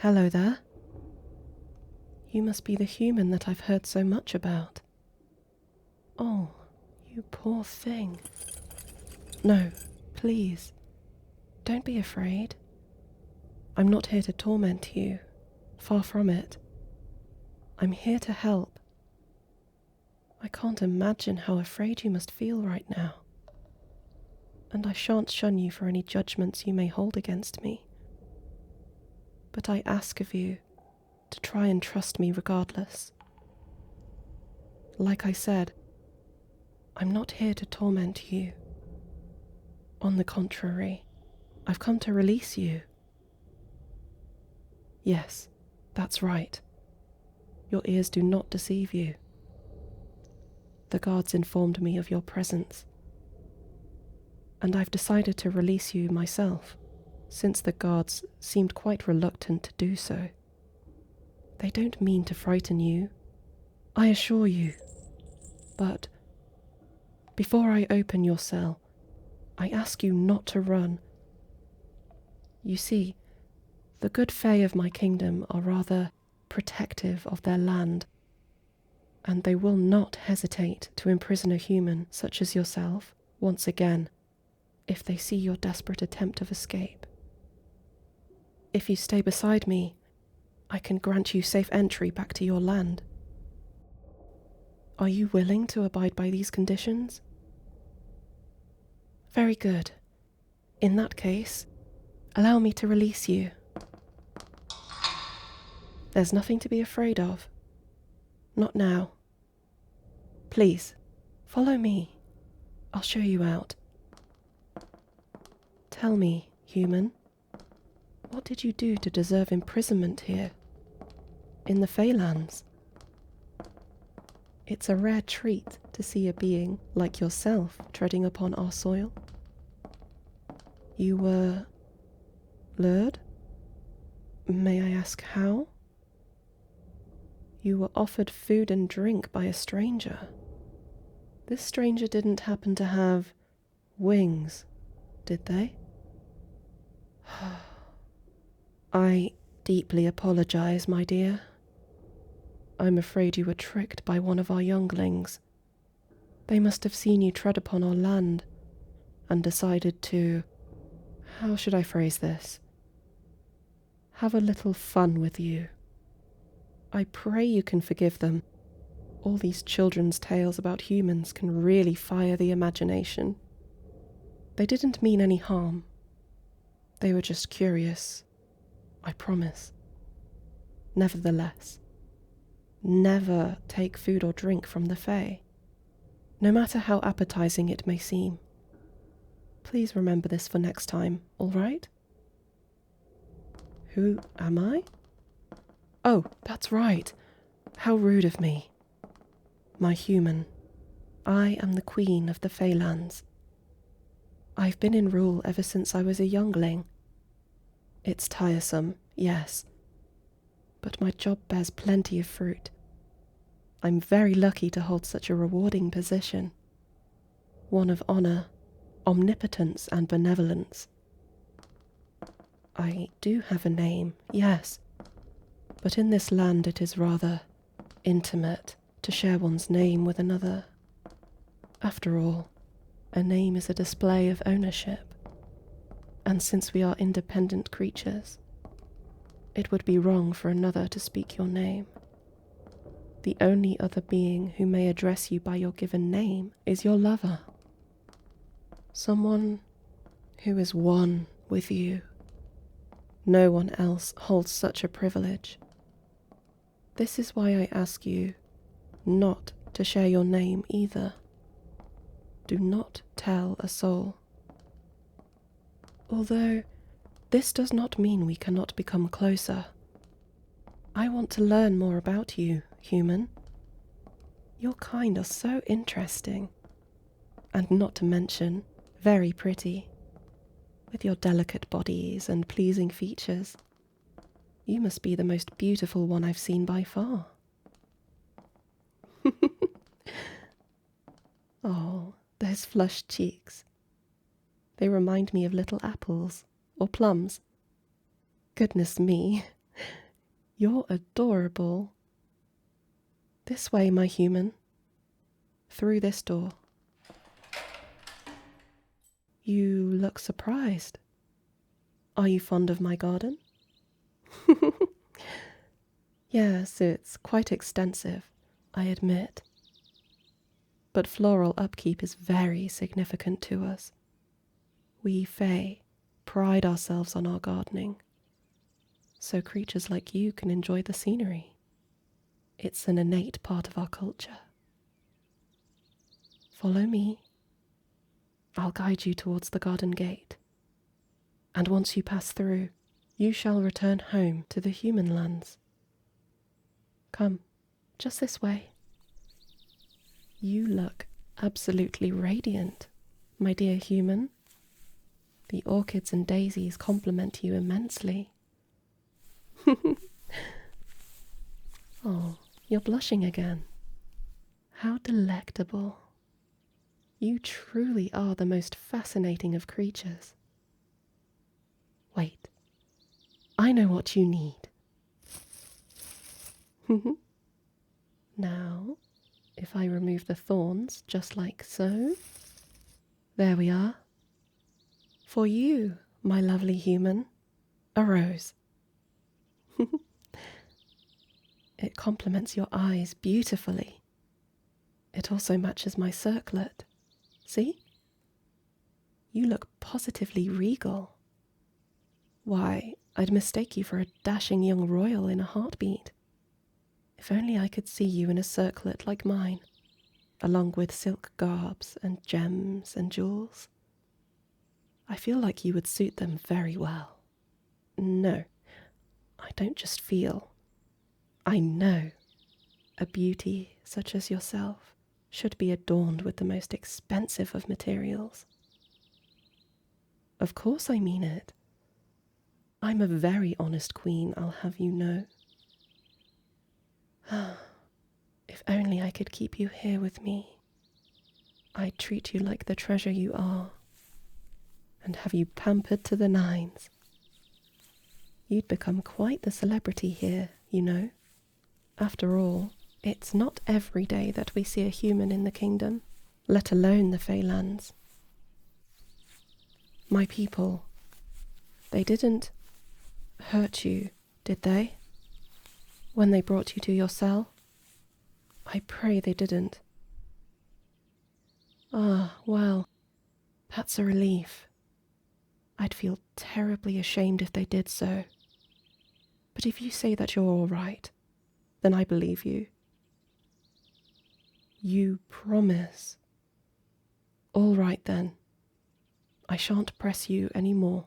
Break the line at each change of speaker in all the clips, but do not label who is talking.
Hello there. You must be the human that I've heard so much about. Oh, you poor thing. No, please, don't be afraid. I'm not here to torment you. Far from it. I'm here to help. I can't imagine how afraid you must feel right now. And I shan't shun you for any judgments you may hold against me. But I ask of you to try and trust me regardless. Like I said, I'm not here to torment you. On the contrary, I've come to release you. Yes, that's right. Your ears do not deceive you. The guards informed me of your presence, and I've decided to release you myself, since the guards seemed quite reluctant to do so. They don't mean to frighten you, I assure you. But before I open your cell, I ask you not to run. You see, the good Fae of my kingdom are rather protective of their land, and they will not hesitate to imprison a human such as yourself once again if they see your desperate attempt of escape. If you stay beside me, I can grant you safe entry back to your land. Are you willing to abide by these conditions? Very good. In that case, allow me to release you. There's nothing to be afraid of. Not now. Please, follow me. I'll show you out. Tell me, human, what did you do to deserve imprisonment here, in the Faelands? It's a rare treat to see a being like yourself treading upon our soil. You were lured? May I ask how? You were offered food and drink by a stranger. This stranger didn't happen to have wings, did they? I deeply apologize, my dear. I'm afraid you were tricked by one of our younglings. They must have seen you tread upon our land and decided to, how should I phrase this? Have a little fun with you. I pray you can forgive them. All these children's tales about humans can really fire the imagination. They didn't mean any harm. They were just curious, I promise. Nevertheless, never take food or drink from the Fae, no matter how appetizing it may seem. Please remember this for next time, all right? Who am I? Oh, that's right. How rude of me. My human, I am the Queen of the Faelands. I've been in rule ever since I was a youngling. It's tiresome, yes, but my job bears plenty of fruit. I'm very lucky to hold such a rewarding position, one of honor, omnipotence, and benevolence. I do have a name, yes, but in this land it is rather intimate to share one's name with another. After all, a name is a display of ownership, and since we are independent creatures, it would be wrong for another to speak your name. The only other being who may address you by your given name is your lover. Someone who is one with you. No one else holds such a privilege. This is why I ask you not to share your name either. Do not tell a soul. Although this does not mean we cannot become closer. I want to learn more about you, human. Your kind are so interesting, and not to mention, very pretty, with your delicate bodies and pleasing features. You must be the most beautiful one I've seen by far. Oh, those flushed cheeks. They remind me of little apples or plums. Goodness me, You're adorable. This way, my human. Through this door. You look surprised. Are you fond of my garden? Yes, it's quite extensive, I admit. But floral upkeep is very significant to us. We Fae pride ourselves on our gardening, so creatures like you can enjoy the scenery. It's an innate part of our culture. Follow me. I'll guide you towards the garden gate. And once you pass through, you shall return home to the human lands. Come, just this way. You look absolutely radiant, my dear human. The orchids and daisies compliment you immensely. Oh, you're blushing again. How delectable. You truly are the most fascinating of creatures. Wait, I know what you need. Now, if I remove the thorns just like so, there we are. For you, my lovely human, a rose. It complements your eyes beautifully. It also matches my circlet. See? You look positively regal. Why, I'd mistake you for a dashing young royal in a heartbeat. If only I could see you in a circlet like mine, along with silk garbs and gems and jewels. I feel like you would suit them very well. No, I don't just feel. I know a beauty such as yourself should be adorned with the most expensive of materials. Of course I mean it. I'm a very honest queen, I'll have you know. If only I could keep you here with me. I'd treat you like the treasure you are, and have you pampered to the nines. You'd become quite the celebrity here, you know. After all, it's not every day that we see a human in the kingdom, let alone the Feylands. My people, they didn't hurt you, did they? When they brought you to your cell? I pray they didn't. Ah, well, that's a relief. I'd feel terribly ashamed if they did so. But if you say that you're all right, then I believe you. You promise. All right then. I shan't press you any more.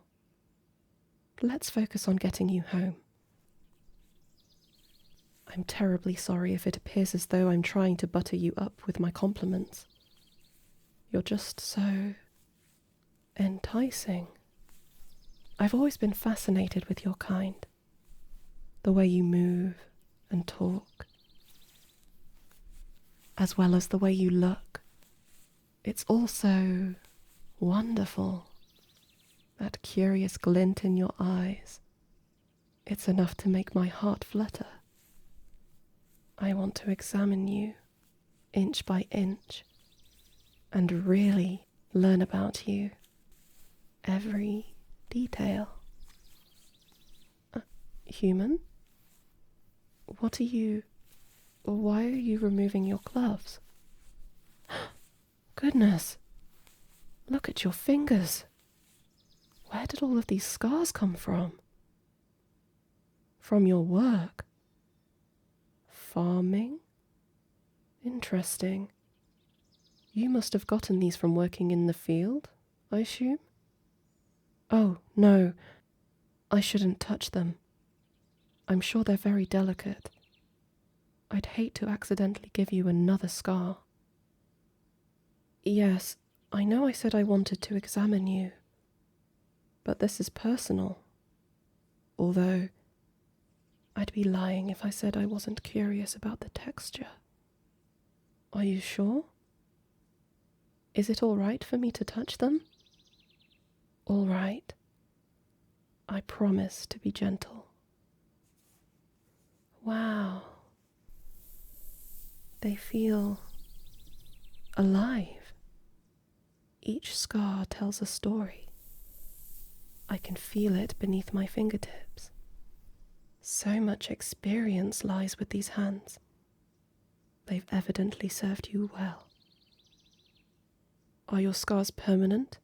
Let's focus on getting you home. I'm terribly sorry if it appears as though I'm trying to butter you up with my compliments. You're just so enticing. I've always been fascinated with your kind. The way you move and talk, as well as the way you look. It's all so wonderful. That curious glint in your eyes. It's enough to make my heart flutter. I want to examine you, inch by inch, and really learn about you. Every detail. Human? Why are you removing your gloves? Goodness! Look at your fingers! Where did all of these scars come from? From your work? Farming? Interesting. You must have gotten these from working in the field, I assume? Oh, no. I shouldn't touch them. I'm sure they're very delicate. I'd hate to accidentally give you another scar. Yes, I know I said I wanted to examine you. But this is personal. Although, I'd be lying if I said I wasn't curious about the texture. Are you sure? Is it all right for me to touch them? All right. I promise to be gentle. Wow. They feel alive. Each scar tells a story. I can feel it beneath my fingertips. So much experience lies with these hands. They've evidently served you well. Are your scars permanent?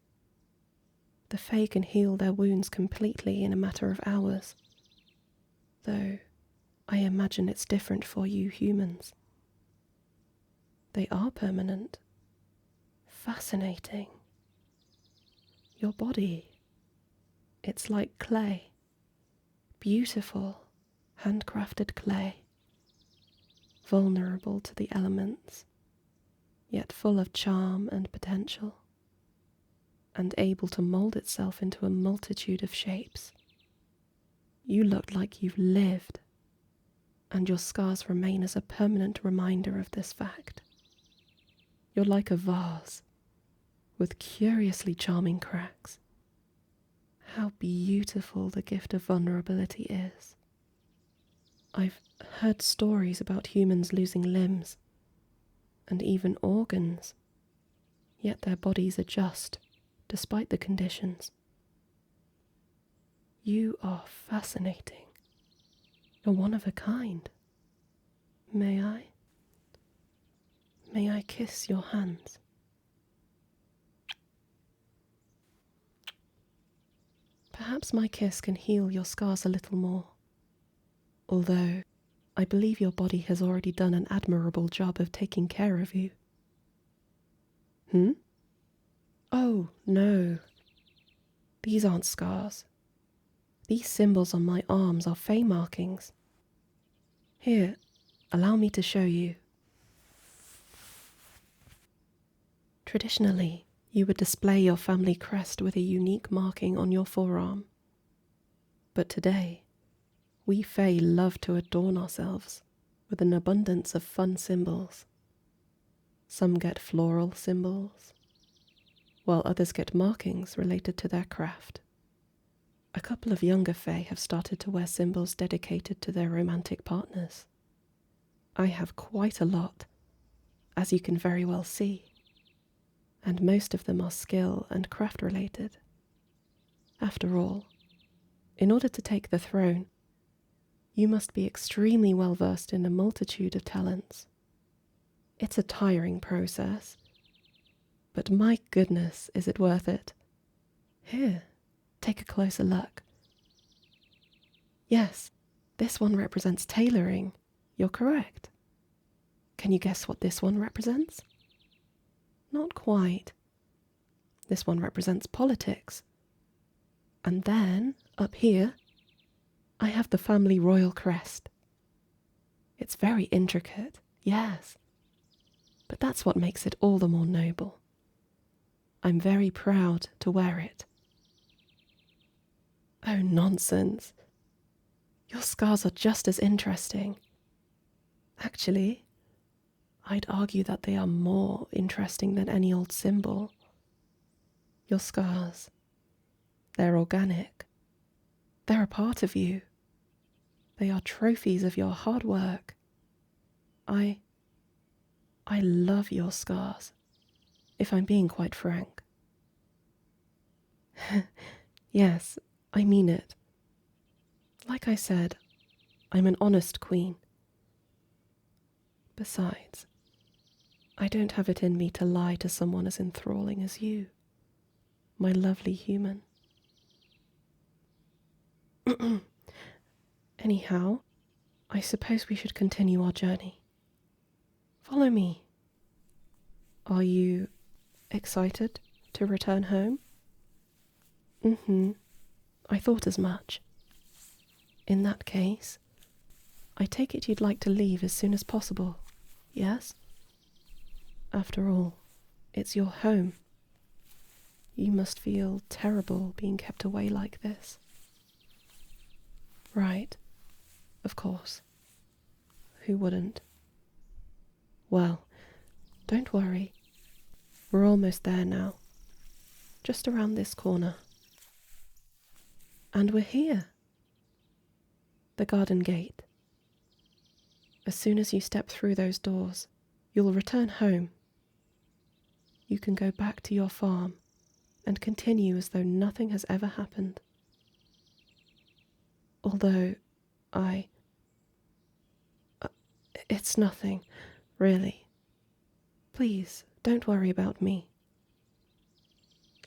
The Fae can heal their wounds completely in a matter of hours, though I imagine it's different for you humans. They are permanent. Fascinating. Your body, it's like clay. Beautiful, handcrafted clay. Vulnerable to the elements, yet full of charm and potential, and able to mold itself into a multitude of shapes. You look like you've lived, and your scars remain as a permanent reminder of this fact. You're like a vase, with curiously charming cracks. How beautiful the gift of vulnerability is. I've heard stories about humans losing limbs, and even organs, yet their bodies adjust despite the conditions. You are fascinating. You're one of a kind. May I? May I kiss your hands? Perhaps my kiss can heal your scars a little more, although I believe your body has already done an admirable job of taking care of you. Oh, no. These aren't scars. These symbols on my arms are Fae markings. Here, allow me to show you. Traditionally, you would display your family crest with a unique marking on your forearm. But today, we Fae love to adorn ourselves with an abundance of fun symbols. Some get floral symbols, while others get markings related to their craft. A couple of younger Fae have started to wear symbols dedicated to their romantic partners. I have quite a lot, as you can very well see, and most of them are skill and craft related. After all, in order to take the throne, you must be extremely well versed in a multitude of talents. It's a tiring process, but my goodness, is it worth it? Here, take a closer look. Yes, this one represents tailoring. You're correct. Can you guess what this one represents? Not quite. This one represents politics. And then, up here, I have the family royal crest. It's very intricate, yes, but that's what makes it all the more noble. I'm very proud to wear it. Oh, nonsense. Your scars are just as interesting. Actually, I'd argue that they are more interesting than any old symbol. Your scars, they're organic. They're a part of you. They are trophies of your hard work. I love your scars, if I'm being quite frank. Yes, I mean it. Like I said, I'm an honest queen. Besides, I don't have it in me to lie to someone as enthralling as you, my lovely human. Anyhow, I suppose we should continue our journey. Follow me. Are you excited to return home? I thought as much. In that case, I take it you'd like to leave as soon as possible, yes? After all, it's your home. You must feel terrible being kept away like this. Right, of course. Who wouldn't? Well, don't worry. We're almost there now. Just around this corner. And we're here. The garden gate. As soon as you step through those doors, you'll return home. You can go back to your farm and continue as though nothing has ever happened. Although it's nothing, really. Please, don't worry about me.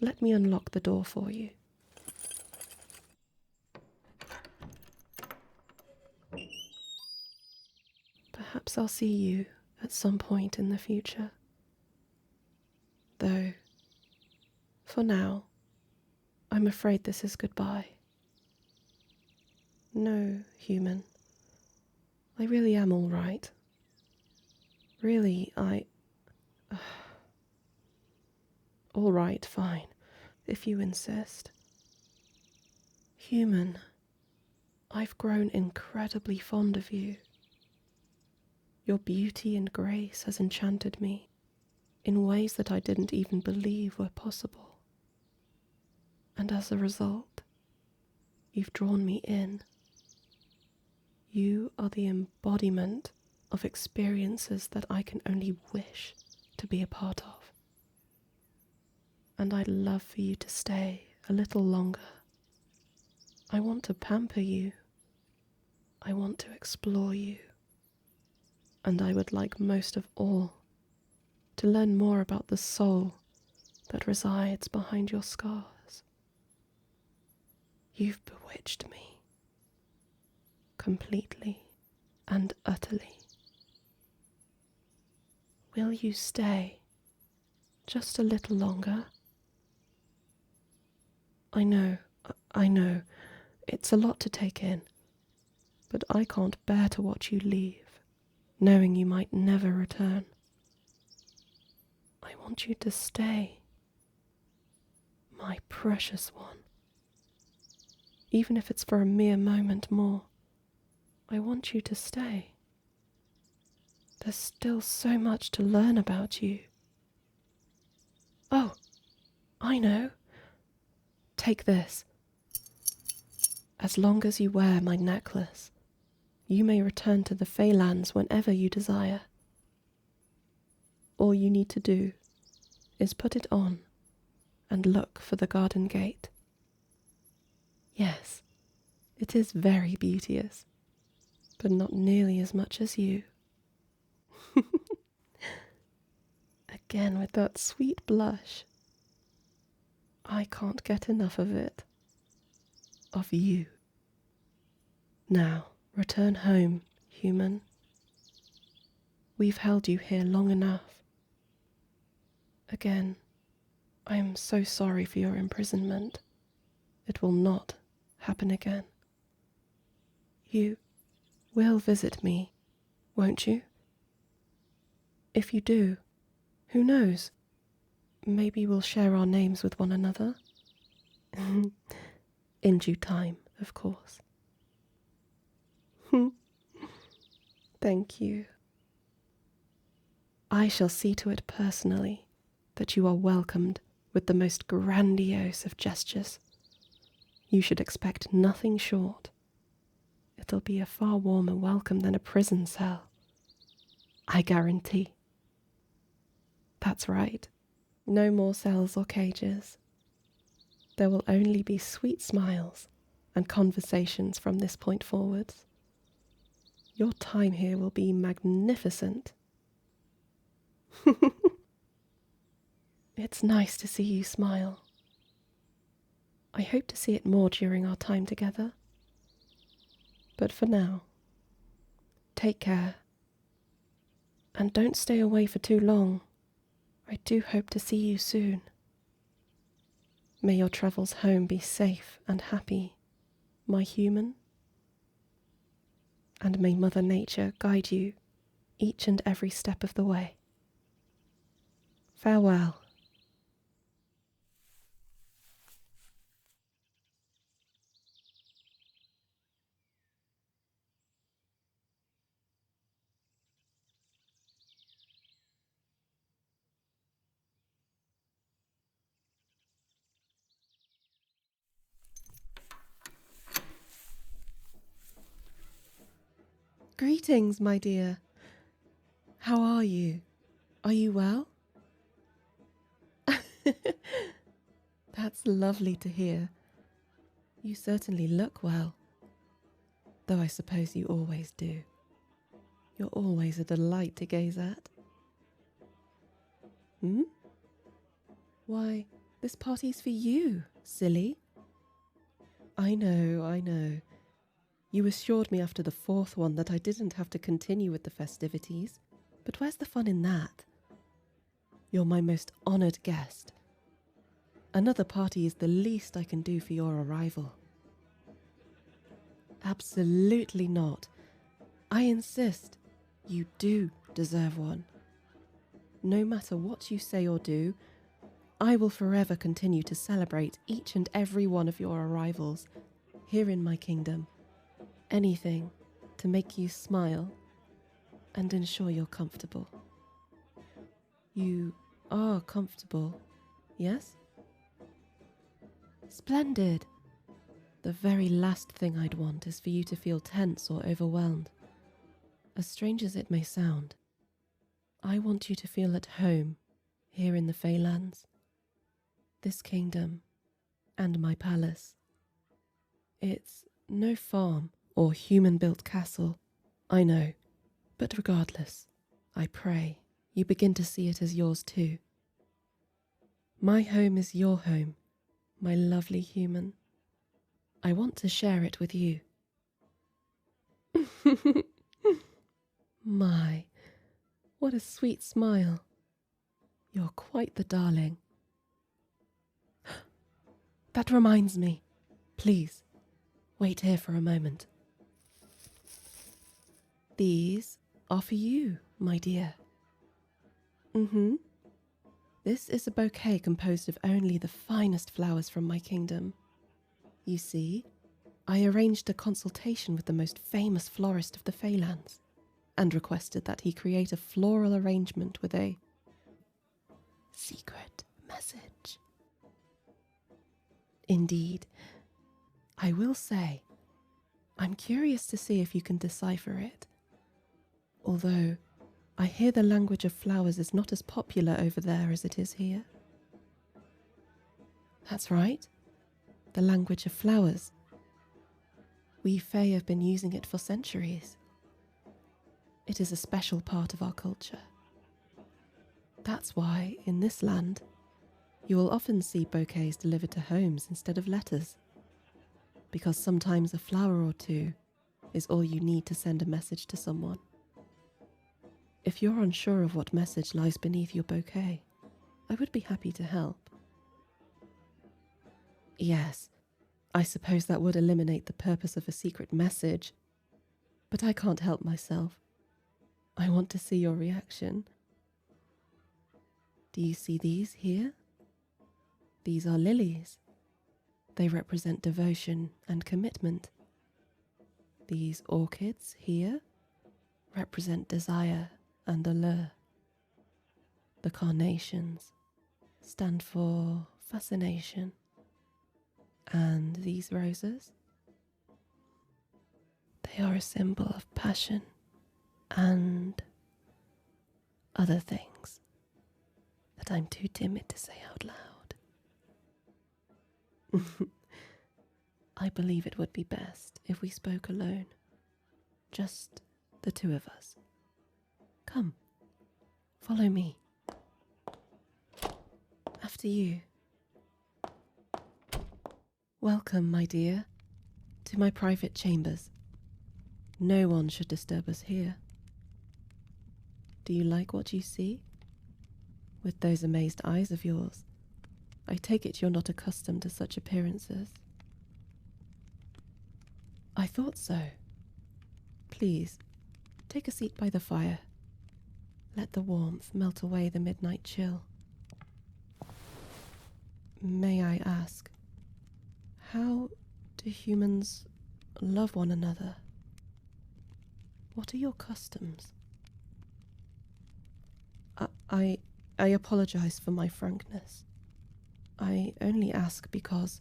Let me unlock the door for you. Perhaps I'll see you at some point in the future. Though, for now, I'm afraid this is goodbye. No, human. I really am all right. Really, all right, fine, if you insist. Human, I've grown incredibly fond of you. Your beauty and grace has enchanted me in ways that I didn't even believe were possible. And as a result, you've drawn me in. You are the embodiment of experiences that I can only wish to be a part of. And I'd love for you to stay a little longer. I want to pamper you. I want to explore you. And I would like most of all to learn more about the soul that resides behind your scars. You've bewitched me, completely and utterly. Will you stay just a little longer? I know, it's a lot to take in, but I can't bear to watch you leave, knowing you might never return. I want you to stay, my precious one. Even if it's for a mere moment more, I want you to stay. There's still so much to learn about you. Oh, I know. Take this. As long as you wear my necklace, you may return to the Feylands whenever you desire. All you need to do is put it on and look for the garden gate. Yes, it is very beauteous, but not nearly as much as you. Again with that sweet blush. I can't get enough of it. Of you. Now, return home, human. We've held you here long enough. Again, I am so sorry for your imprisonment. It will not happen again. You will visit me, won't you? If you do, who knows? Maybe we'll share our names with one another. In due time, of course. Thank you. I shall see to it personally that you are welcomed with the most grandiose of gestures. You should expect nothing short. It'll be a far warmer welcome than a prison cell. I guarantee. That's right. No more cells or cages. There will only be sweet smiles and conversations from this point forwards. Your time here will be magnificent. It's nice to see you smile. I hope to see it more during our time together. But for now, take care. And don't stay away for too long. I do hope to see you soon. May your travels home be safe and happy, my human. And may Mother Nature guide you each and every step of the way. Farewell. Greetings, my dear. How are you? Are you well? That's lovely to hear. You certainly look well. Though I suppose you always do. You're always a delight to gaze at. Hmm? Why, this party's for you, silly. I know. You assured me after the fourth one that I didn't have to continue with the festivities, but where's the fun in that? You're my most honoured guest. Another party is the least I can do for your arrival. Absolutely not. I insist. You do deserve one. No matter what you say or do, I will forever continue to celebrate each and every one of your arrivals here in my kingdom. Anything to make you smile and ensure you're comfortable. You are comfortable, yes? Splendid. The very last thing I'd want is for you to feel tense or overwhelmed. As strange as it may sound, I want you to feel at home here in the Faelands, this kingdom, and my palace. It's no farm or human-built castle, I know, but regardless, I pray you begin to see it as yours too. My home is your home, my lovely human. I want to share it with you. My, what a sweet smile. You're quite the darling. That reminds me. Please, wait here for a moment. These are for you, my dear. This is a bouquet composed of only the finest flowers from my kingdom. You see, I arranged a consultation with the most famous florist of the Faelands and requested that he create a floral arrangement with a secret message. Indeed, I will say, I'm curious to see if you can decipher it. Although, I hear the language of flowers is not as popular over there as it is here. That's right, the language of flowers. We Fae have been using it for centuries. It is a special part of our culture. That's why, in this land, you will often see bouquets delivered to homes instead of letters, because sometimes a flower or two is all you need to send a message to someone. If you're unsure of what message lies beneath your bouquet, I would be happy to help. Yes, I suppose that would eliminate the purpose of a secret message, but I can't help myself. I want to see your reaction. Do you see these here? These are lilies. They represent devotion and commitment. These orchids here represent desire and allure. The carnations stand for fascination. And these roses? They are a symbol of passion and other things that I'm too timid to say out loud. I believe it would be best if we spoke alone. Just the two of us. Come, follow me. After you. Welcome, my dear, to my private chambers. No one should disturb us here. Do you like what you see? With those amazed eyes of yours, I take it you're not accustomed to such appearances. I thought so. Please, take a seat by the fire. Let the warmth melt away the midnight chill. May I ask, how do humans love one another? What are your customs? I apologize for my frankness. I only ask because,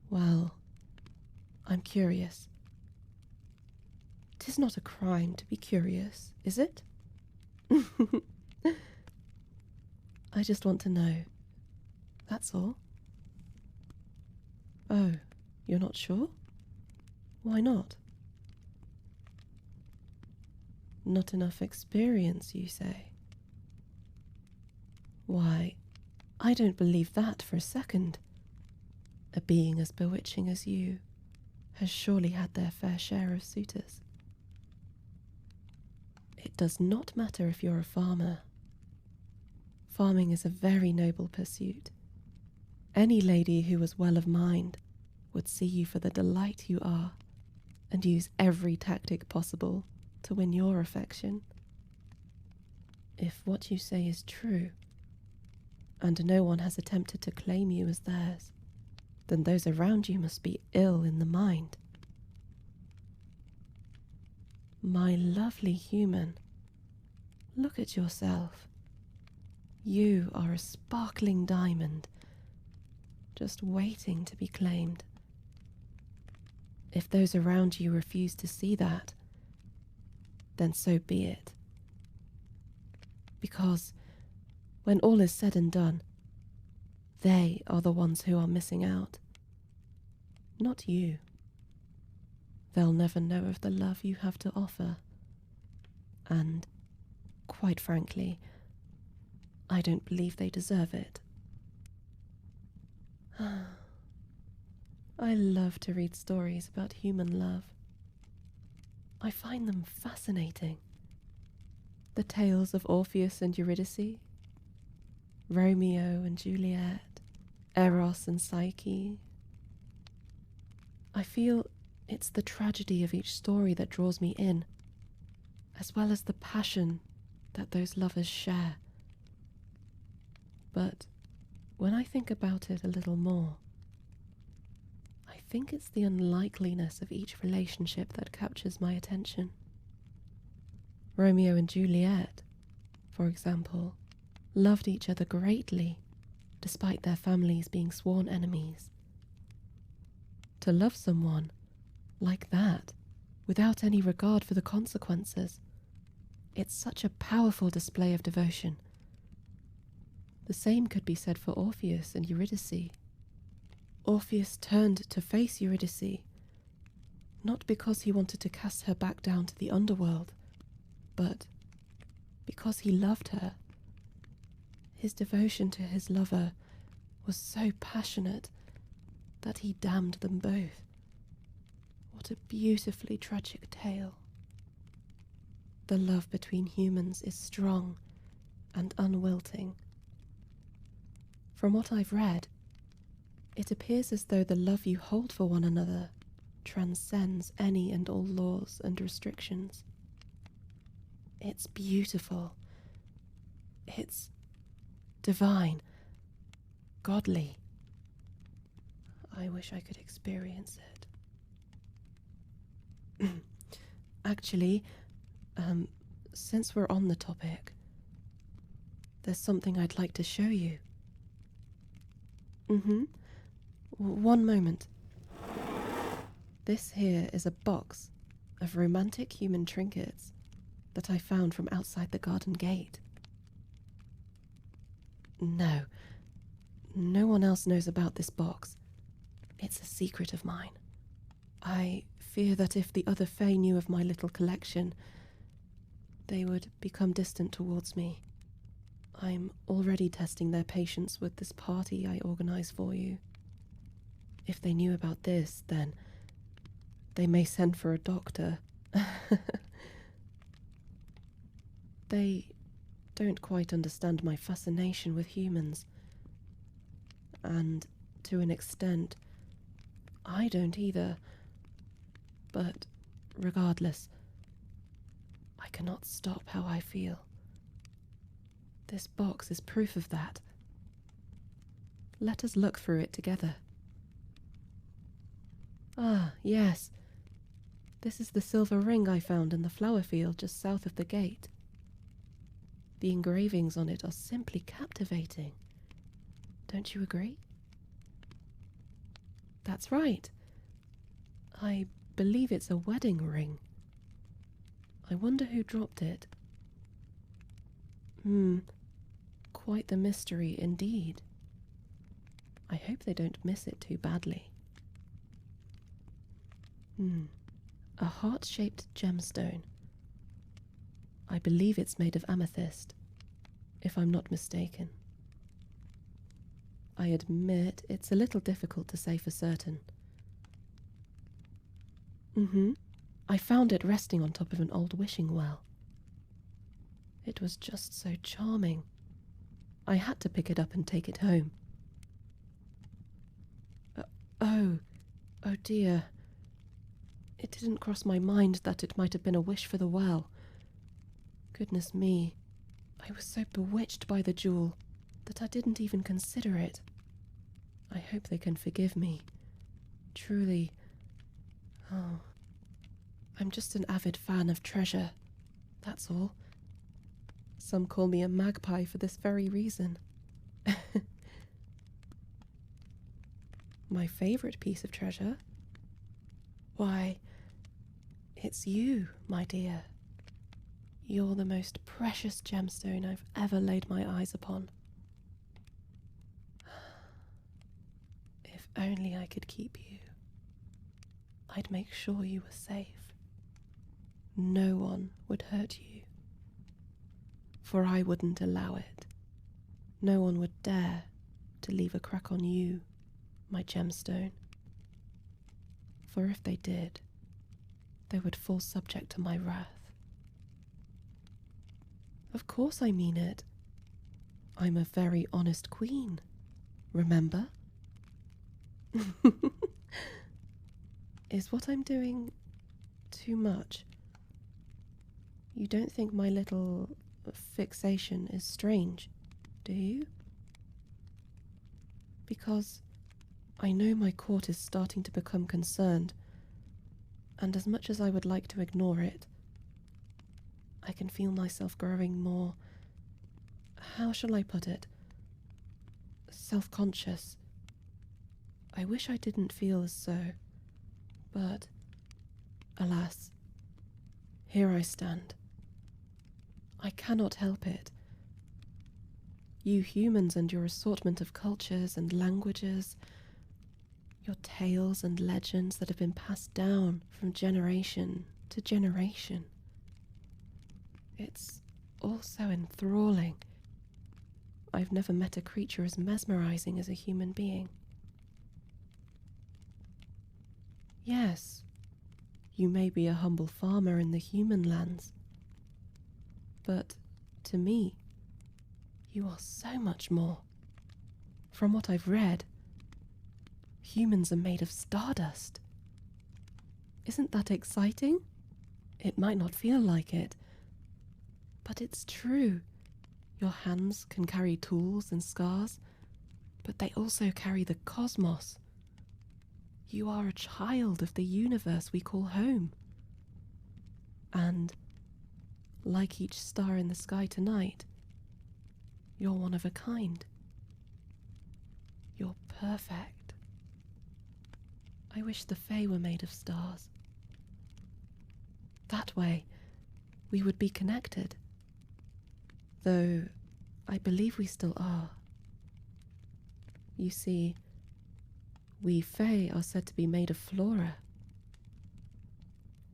well, I'm curious. 'Tis not a crime to be curious, is it? I just want to know. That's all. Oh, you're not sure? Why not? Not enough experience, you say? Why, I don't believe that for a second. A being as bewitching as you has surely had their fair share of suitors. It does not matter if you're a farmer. Farming is a very noble pursuit. Any lady who was well of mind would see you for the delight you are and use every tactic possible to win your affection. If what you say is true, and no one has attempted to claim you as theirs, then those around you must be ill in the mind. My lovely human, look at yourself. You are a sparkling diamond, just waiting to be claimed. If those around you refuse to see that, then so be it. Because when all is said and done, they are the ones who are missing out, not you. They'll never know of the love you have to offer. And, quite frankly, I don't believe they deserve it. I love to read stories about human love. I find them fascinating. The tales of Orpheus and Eurydice, Romeo and Juliet, Eros and Psyche. I feel it's the tragedy of each story that draws me in, as well as the passion that those lovers share. But when I think about it a little more, I think it's the unlikeliness of each relationship that captures my attention. Romeo and Juliet, for example, loved each other greatly, despite their families being sworn enemies. To love someone like that, without any regard for the consequences, it's such a powerful display of devotion. The same could be said for Orpheus and Eurydice. Orpheus turned to face Eurydice, not because he wanted to cast her back down to the underworld, but because he loved her. His devotion to his lover was so passionate that he damned them both. What a beautifully tragic tale. The love between humans is strong and unwilting. From what I've read, it appears as though the love you hold for one another transcends any and all laws and restrictions. It's beautiful. It's divine, godly. I wish I could experience it. Actually, since we're on the topic, there's something I'd like to show you. One moment. This here is a box of romantic human trinkets that I found from outside the garden gate. No one else knows about this box. It's a secret of mine. I fear that if the other Fae knew of my little collection, they would become distant towards me. I'm already testing their patience with this party I organize for you. If they knew about this, then they may send for a doctor. They don't quite understand my fascination with humans. And to an extent, I don't either. But regardless, I cannot stop how I feel. This box is proof of that. Let us look through it together. Ah, yes. This is the silver ring I found in the flower field just south of the gate. The engravings on it are simply captivating. Don't you agree? That's right. I believe it's a wedding ring. I wonder who dropped it. Quite the mystery indeed. I hope they don't miss it too badly. A heart-shaped gemstone. I believe it's made of amethyst, if I'm not mistaken. I admit it's a little difficult to say for certain. I found it resting on top of an old wishing well. It was just so charming. I had to pick it up and take it home. Oh dear. It didn't cross my mind that it might have been a wish for the well. Goodness me, I was so bewitched by the jewel that I didn't even consider it. I hope they can forgive me. Truly. Oh. I'm just an avid fan of treasure, that's all. Some call me a magpie for this very reason. My favourite piece of treasure? Why, it's you, my dear. You're the most precious gemstone I've ever laid my eyes upon. If only I could keep you. I'd make sure you were safe. No one would hurt you. For I wouldn't allow it. No one would dare to leave a crack on you, my gemstone. For if they did, they would fall subject to my wrath. Of course I mean it. I'm a very honest queen, remember? Is what I'm doing too much? You don't think my little fixation is strange, do you? Because I know my court is starting to become concerned, and as much as I would like to ignore it, I can feel myself growing more, how shall I put it, self-conscious. I wish I didn't feel as so, but alas, here I stand. I cannot help it. You humans and your assortment of cultures and languages, your tales and legends that have been passed down from generation to generation. It's all so enthralling. I've never met a creature as mesmerizing as a human being. Yes, you may be a humble farmer in the human lands, but to me, you are so much more. From what I've read, humans are made of stardust. Isn't that exciting? It might not feel like it, but it's true. Your hands can carry tools and scars, but they also carry the cosmos. You are a child of the universe we call home. And, like each star in the sky tonight, you're one of a kind. You're perfect. I wish the Fae were made of stars. That way, we would be connected. Though, I believe we still are. You see, we Fae are said to be made of flora.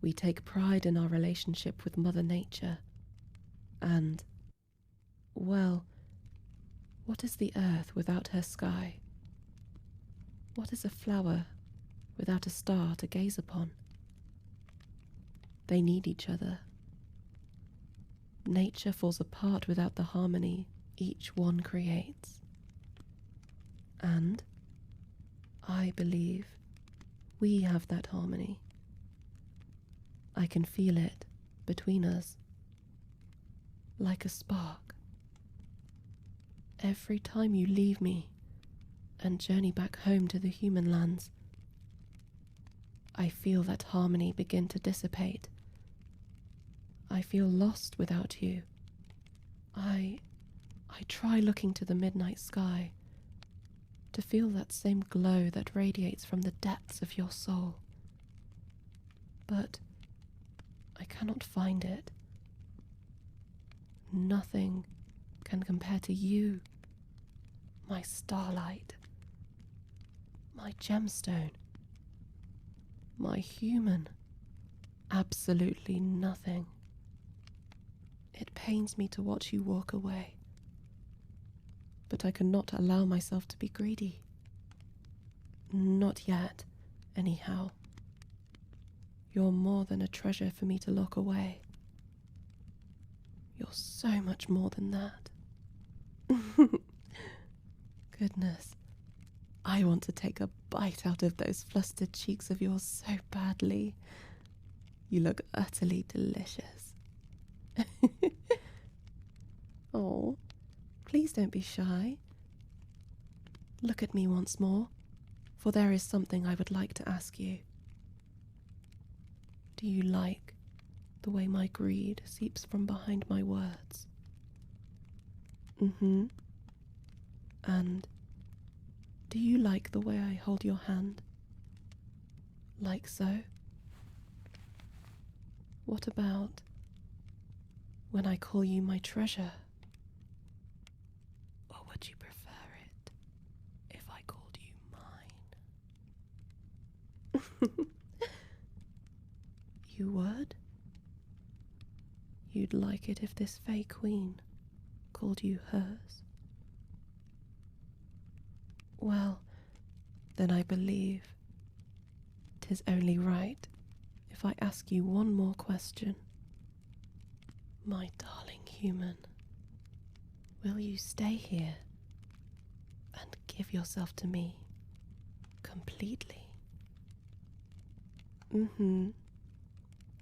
We take pride in our relationship with Mother Nature. And, well, what is the earth without her sky? What is a flower without a star to gaze upon? They need each other. Nature falls apart without the harmony each one creates. And I believe we have that harmony. I can feel it between us, like a spark. Every time you leave me and journey back home to the human lands, I feel that harmony begin to dissipate. I feel lost without you. I try looking to the midnight sky to feel that same glow that radiates from the depths of your soul. But I cannot find it. Nothing can compare to you, my starlight, my gemstone, my human. Absolutely nothing. It pains me to watch you walk away, but I cannot allow myself to be greedy. Not yet, anyhow. You're more than a treasure for me to lock away. You're so much more than that. Goodness, I want to take a bite out of those flustered cheeks of yours so badly. You look utterly delicious. Oh, please don't be shy. Look at me once more, for there is something I would like to ask you. Do you like the way my greed seeps from behind my words? And do you like the way I hold your hand? Like so? What about when I call you my treasure? Or would you prefer it if I called you mine? You would? You'd like it if this Fae Queen called you hers? Well, then I believe 'tis only right if I ask you one more question. My darling human, will you stay here and give yourself to me completely?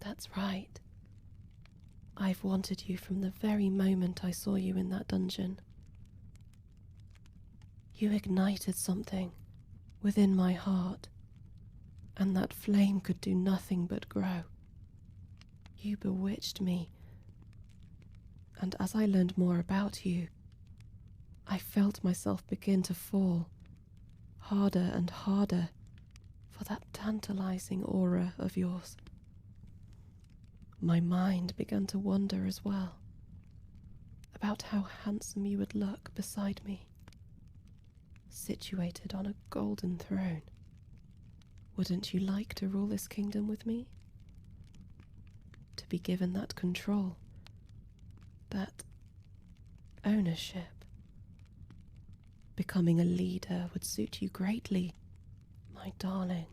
That's right. I've wanted you from the very moment I saw you in that dungeon. You ignited something within my heart, and that flame could do nothing but grow. You bewitched me, and as I learned more about you, I felt myself begin to fall, harder and harder, for that tantalizing aura of yours. My mind began to wonder as well, about how handsome you would look beside me, situated on a golden throne. Wouldn't you like to rule this kingdom with me? To be given that control, that ownership. Becoming a leader would suit you greatly, my darling.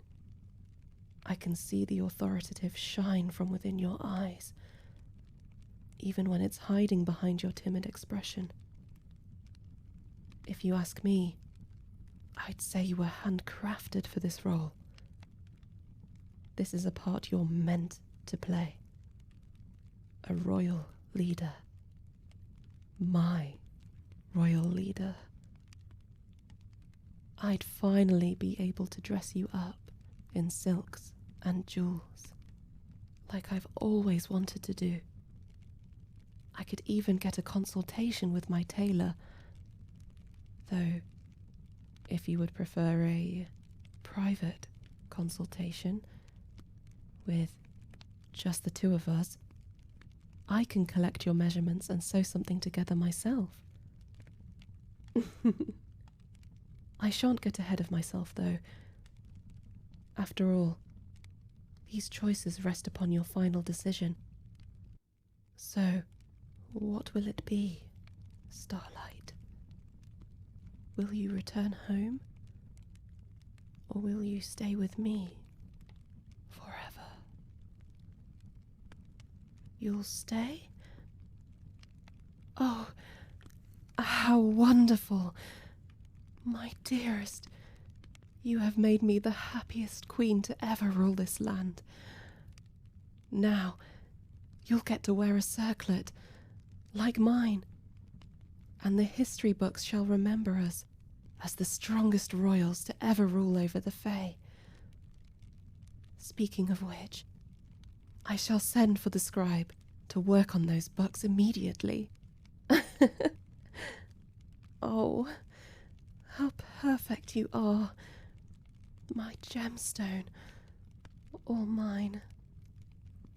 I can see the authoritative shine from within your eyes, even when it's hiding behind your timid expression. If you ask me, I'd say you were handcrafted for this role. This is a part you're meant to play. A royal leader. My royal leader. I'd finally be able to dress you up in silks and jewels, like I've always wanted to do. I could even get a consultation with my tailor, though if you would prefer a private consultation with just the two of us, I can collect your measurements and sew something together myself. I shan't get ahead of myself, though. After all, these choices rest upon your final decision. So, what will it be, Starlight? Will you return home? Or will you stay with me forever? You'll stay? Oh, how wonderful! My dearest, you have made me the happiest queen to ever rule this land. Now, you'll get to wear a circlet, like mine, and the history books shall remember us as the strongest royals to ever rule over the Fae. Speaking of which, I shall send for the scribe to work on those books immediately. Oh, how perfect you are, my gemstone, all mine,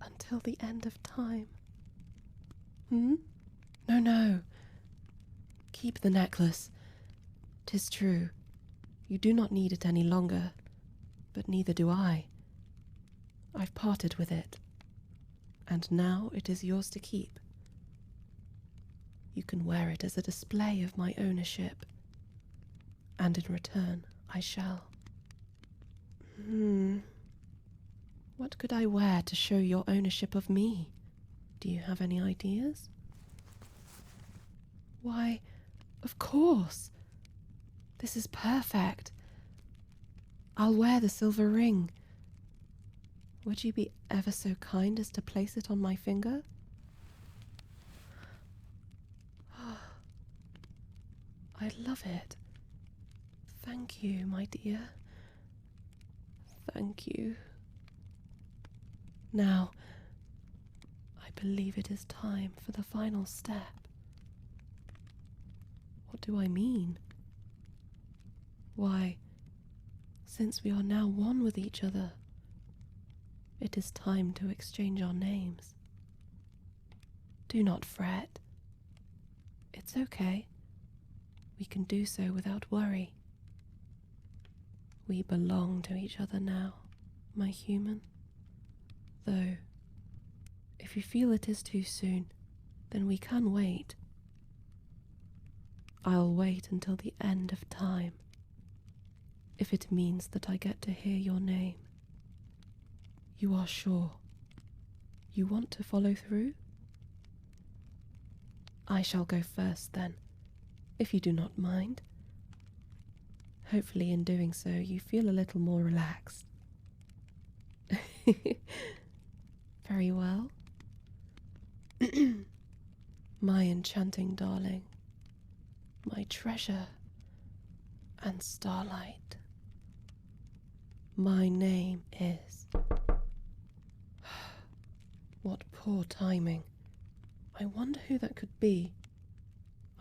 until the end of time. No, no. Keep the necklace. 'Tis true. You do not need it any longer, but neither do I. I've parted with it, and now it is yours to keep. You can wear it as a display of my ownership, and in return I shall. What could I wear to show your ownership of me? Do you have any ideas? Why, of course. This is perfect. I'll wear the silver ring. Would you be ever so kind as to place it on my finger? I love it. Thank you, my dear. Thank you. Now, I believe it is time for the final step. What do I mean? Why, since we are now one with each other, it is time to exchange our names. Do not fret. It's okay. We can do so without worry. We belong to each other now, my human. Though, if you feel it is too soon, then we can wait. I'll wait until the end of time, if it means that I get to hear your name. You are sure? You want to follow through? I shall go first then, if you do not mind. Hopefully in doing so you feel a little more relaxed. Very well. My enchanting darling, my treasure and starlight. My name is... What poor timing. I wonder who that could be.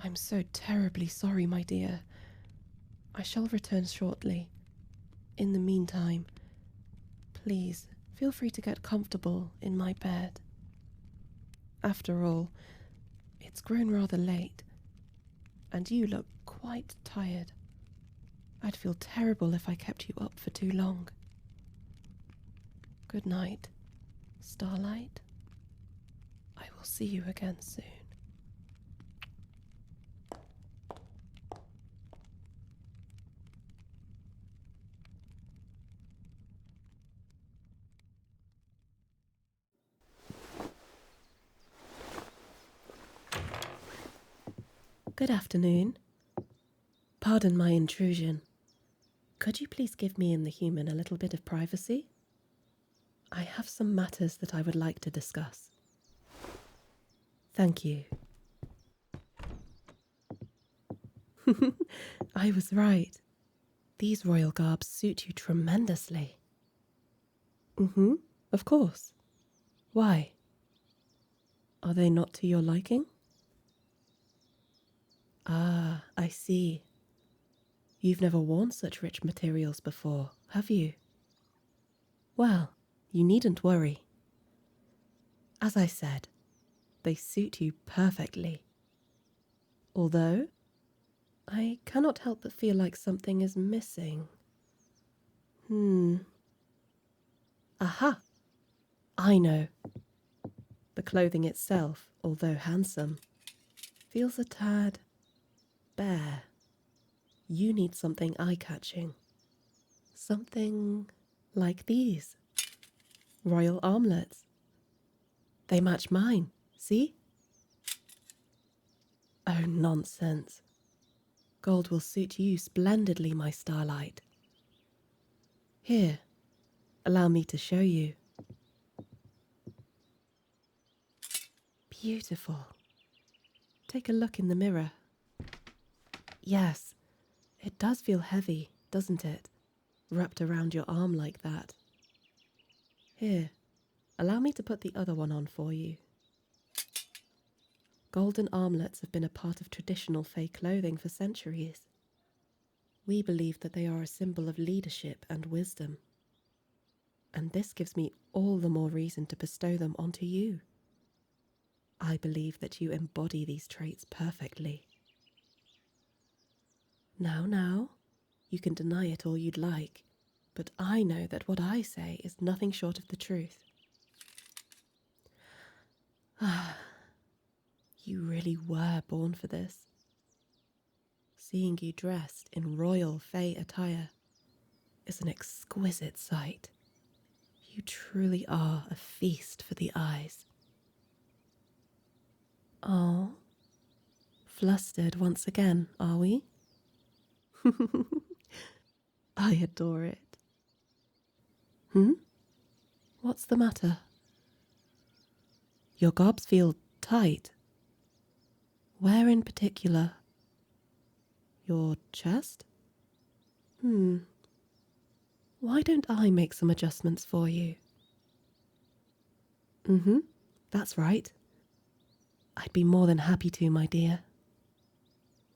I'm so terribly sorry, my dear. I shall return shortly. In the meantime, please feel free to get comfortable in my bed. After all, it's grown rather late, and you look quite tired. I'd feel terrible if I kept you up for too long. Good night, Starlight. I will see you again soon. Good afternoon. Pardon my intrusion. Could you please give me and the human a little bit of privacy? I have some matters that I would like to discuss. Thank you. I was right. These royal garbs suit you tremendously. Of course. Why? Are they not to your liking? Ah, I see. You've never worn such rich materials before, have you? Well, you needn't worry. As I said, they suit you perfectly. Although, I cannot help but feel like something is missing. Aha! I know. The clothing itself, although handsome, feels a tad bare. You need something eye-catching. Something like these. Royal armlets. They match mine, see? Oh, nonsense. Gold will suit you splendidly, my starlight. Here, allow me to show you. Beautiful. Take a look in the mirror. Yes, it does feel heavy, doesn't it? Wrapped around your arm like that. Here, allow me to put the other one on for you. Golden armlets have been a part of traditional Fae clothing for centuries. We believe that they are a symbol of leadership and wisdom. And this gives me all the more reason to bestow them onto you. I believe that you embody these traits perfectly. Now, you can deny it all you'd like, but I know that what I say is nothing short of the truth. Ah, you really were born for this. Seeing you dressed in royal Fae attire is an exquisite sight. You truly are a feast for the eyes. Oh, flustered once again, are we? I adore it. What's the matter? Your gobs feel tight. Where in particular? Your chest? Why don't I make some adjustments for you? That's right. I'd be more than happy to, my dear.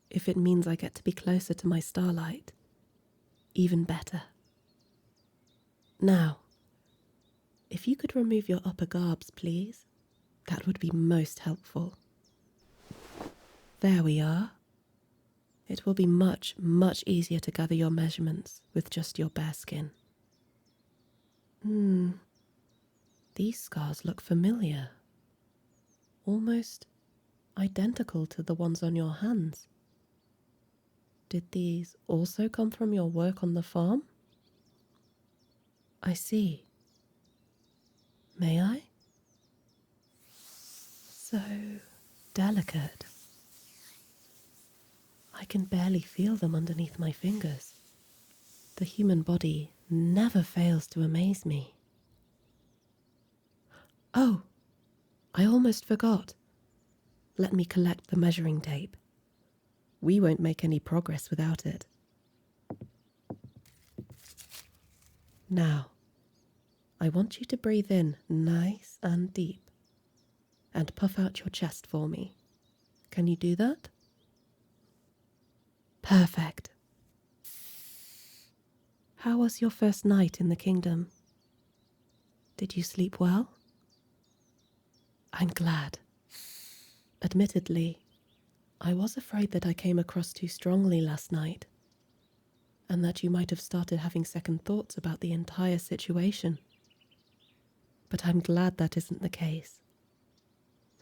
If it means I get to be closer to my starlight, even better. Now, if you could remove your upper garbs, please, that would be most helpful. There we are. It will be much, much easier to gather your measurements with just your bare skin. These scars look familiar. Almost identical to the ones on your hands. Did these also come from your work on the farm? I see. May I? So delicate. I can barely feel them underneath my fingers. The human body never fails to amaze me. Oh, I almost forgot. Let me collect the measuring tape. We won't make any progress without it. Now, I want you to breathe in nice and deep and puff out your chest for me. Can you do that? Perfect. How was your first night in the kingdom? Did you sleep well? I'm glad. Admittedly, I was afraid that I came across too strongly last night, and that you might have started having second thoughts about the entire situation. But I'm glad that isn't the case.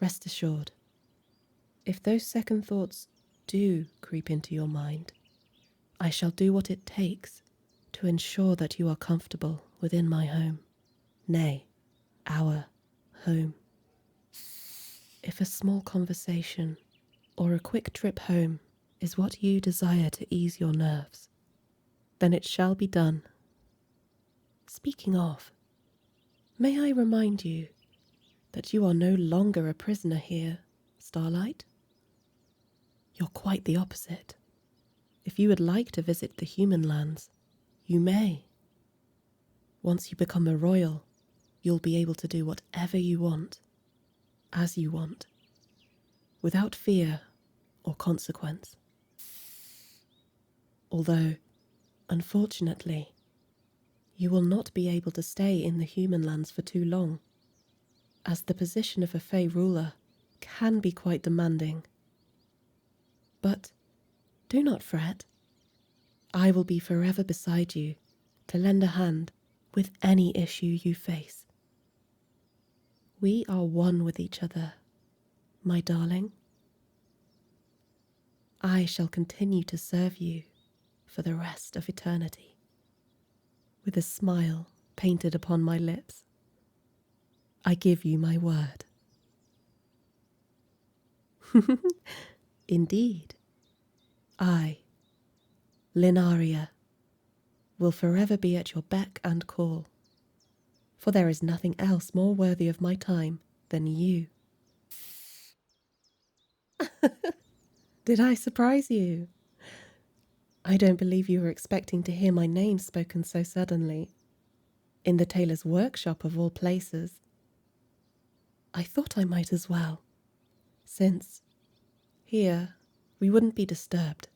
Rest assured, if those second thoughts do creep into your mind, I shall do what it takes to ensure that you are comfortable within my home. Nay, our home. If a small conversation or a quick trip home is what you desire to ease your nerves, then it shall be done. Speaking of, may I remind you that you are no longer a prisoner here, Starlight? You're quite the opposite. If you would like to visit the human lands, you may. Once you become a royal, you'll be able to do whatever you want, as you want, without fear or consequence. Although, unfortunately, you will not be able to stay in the human lands for too long, as the position of a Fae ruler can be quite demanding. But do not fret. I will be forever beside you to lend a hand with any issue you face. We are one with each other, my darling. I shall continue to serve you for the rest of eternity, with a smile painted upon my lips. I give you my word. Indeed, I, Linaria, will forever be at your beck and call, for there is nothing else more worthy of my time than you. Did I surprise you? I don't believe you were expecting to hear my name spoken so suddenly, in the tailor's workshop of all places. I thought I might as well, since here we wouldn't be disturbed.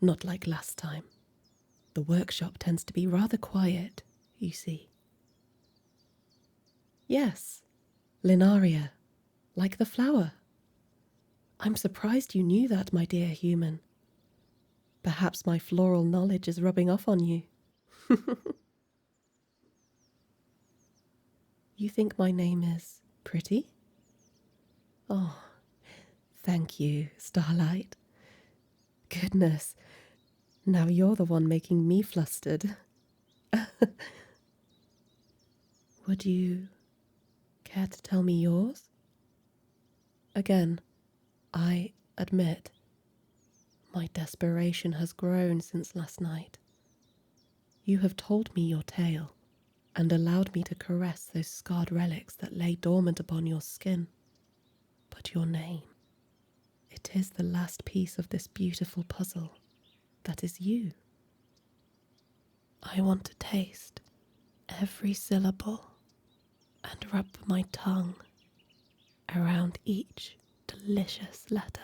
Not like last time. The workshop tends to be rather quiet, you see. Yes, Linaria, like the flower. I'm surprised you knew that, my dear human. Perhaps my floral knowledge is rubbing off on you. You think my name is pretty? Oh, thank you, Starlight. Goodness, now you're the one making me flustered. Would you care to tell me yours? Again, I admit, my desperation has grown since last night. You have told me your tale and allowed me to caress those scarred relics that lay dormant upon your skin. But your name, it is the last piece of this beautiful puzzle that is you. I want to taste every syllable and rub my tongue around each delicious letter.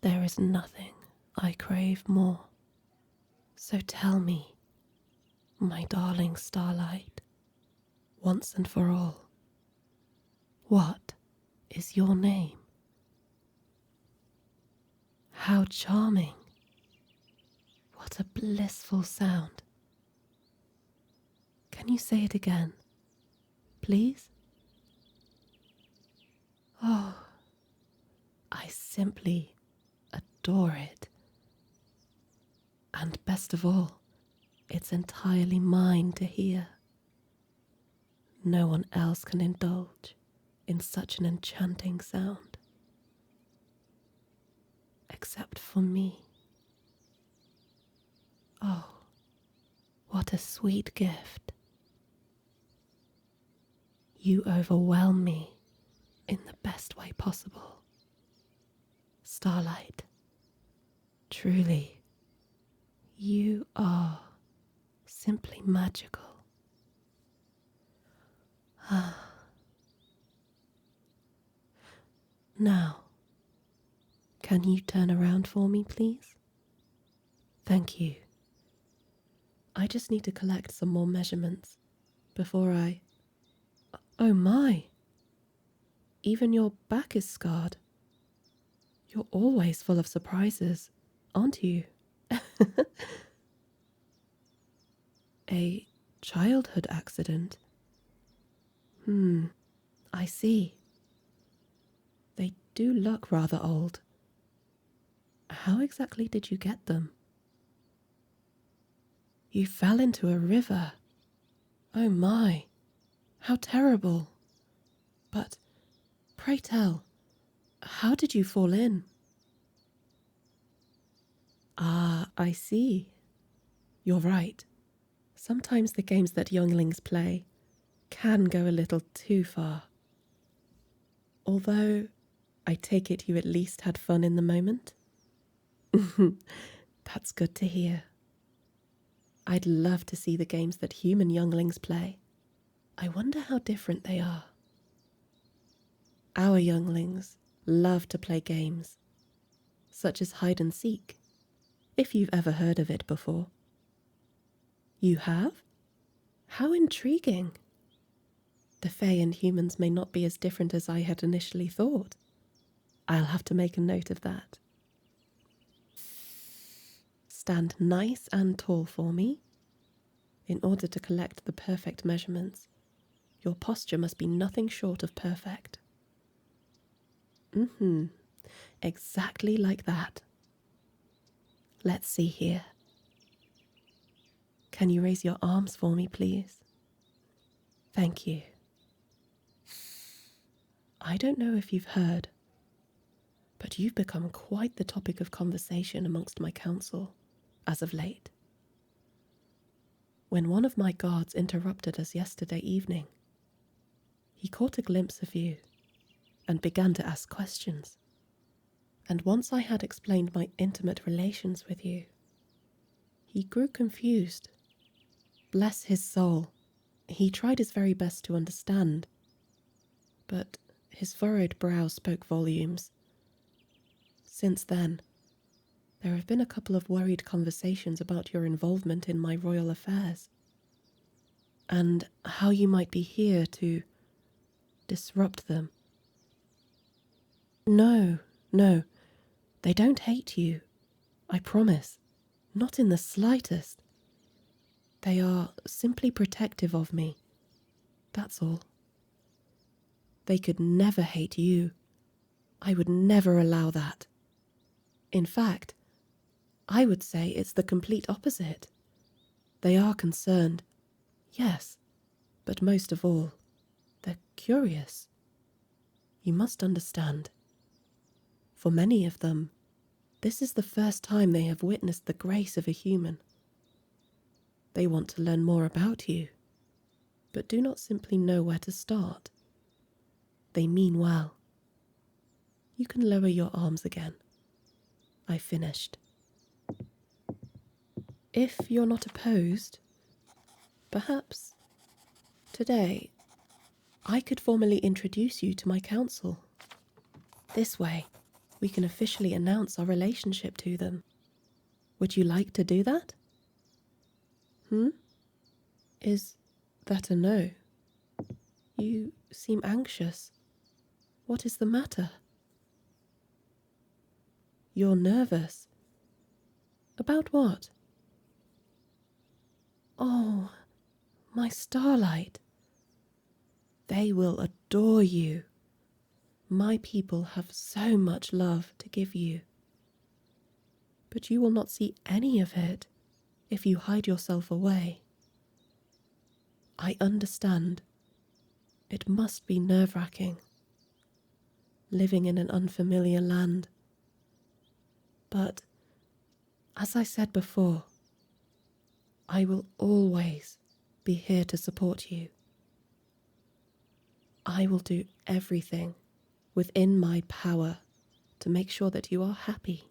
There is nothing I crave more. So tell me, my darling Starlight, once and for all, what is your name? How charming. What a blissful sound. Can you say it again, please? Oh, I simply adore it. And best of all, it's entirely mine to hear. No one else can indulge in such an enchanting sound. Except for me. Oh, what a sweet gift. You overwhelm me in the best way possible. Starlight, truly, you are simply magical. Now, can you turn around for me, please? Thank you. I just need to collect some more measurements before I... Oh my! Even your back is scarred. You're always full of surprises, aren't you? A childhood accident? I see. They do look rather old. How exactly did you get them? You fell into a river. Oh my, how terrible. But, pray tell, how did you fall in? Ah, I see. You're right. Sometimes the games that younglings play can go a little too far. Although, I take it you at least had fun in the moment? That's good to hear. I'd love to see the games that human younglings play. I wonder how different they are. Our younglings love to play games, such as hide and seek, if you've ever heard of it before. You have? How intriguing. The Fae and humans may not be as different as I had initially thought. I'll have to make a note of that. Stand nice and tall for me. In order to collect the perfect measurements, your posture must be nothing short of perfect. Exactly like that. Let's see here. Can you raise your arms for me, please? Thank you. I don't know if you've heard, but you've become quite the topic of conversation amongst my council as of late. When one of my guards interrupted us yesterday evening, he caught a glimpse of you and began to ask questions. And once I had explained my intimate relations with you, he grew confused. Bless his soul, he tried his very best to understand, but his furrowed brow spoke volumes. Since then, there have been a couple of worried conversations about your involvement in my royal affairs, and how you might be here to disrupt them. No, no, they don't hate you, I promise, not in the slightest. They are simply protective of me, that's all. They could never hate you. I would never allow that. In fact, I would say it's the complete opposite. They are concerned, yes, but most of all, they're curious. You must understand. For many of them, this is the first time they have witnessed the grace of a human. They want to learn more about you, but do not simply know where to start. They mean well. You can lower your arms again. I finished. If you're not opposed, perhaps today I could formally introduce you to my council. This way, we can officially announce our relationship to them. Would you like to do that? Is that a no? You seem anxious. What is the matter? You're nervous. About what? Oh, my starlight. They will adore you. My people have so much love to give you. But you will not see any of it if you hide yourself away. I understand. It must be nerve-wracking, living in an unfamiliar land. But, as I said before, I will always be here to support you. I will do everything within my power to make sure that you are happy.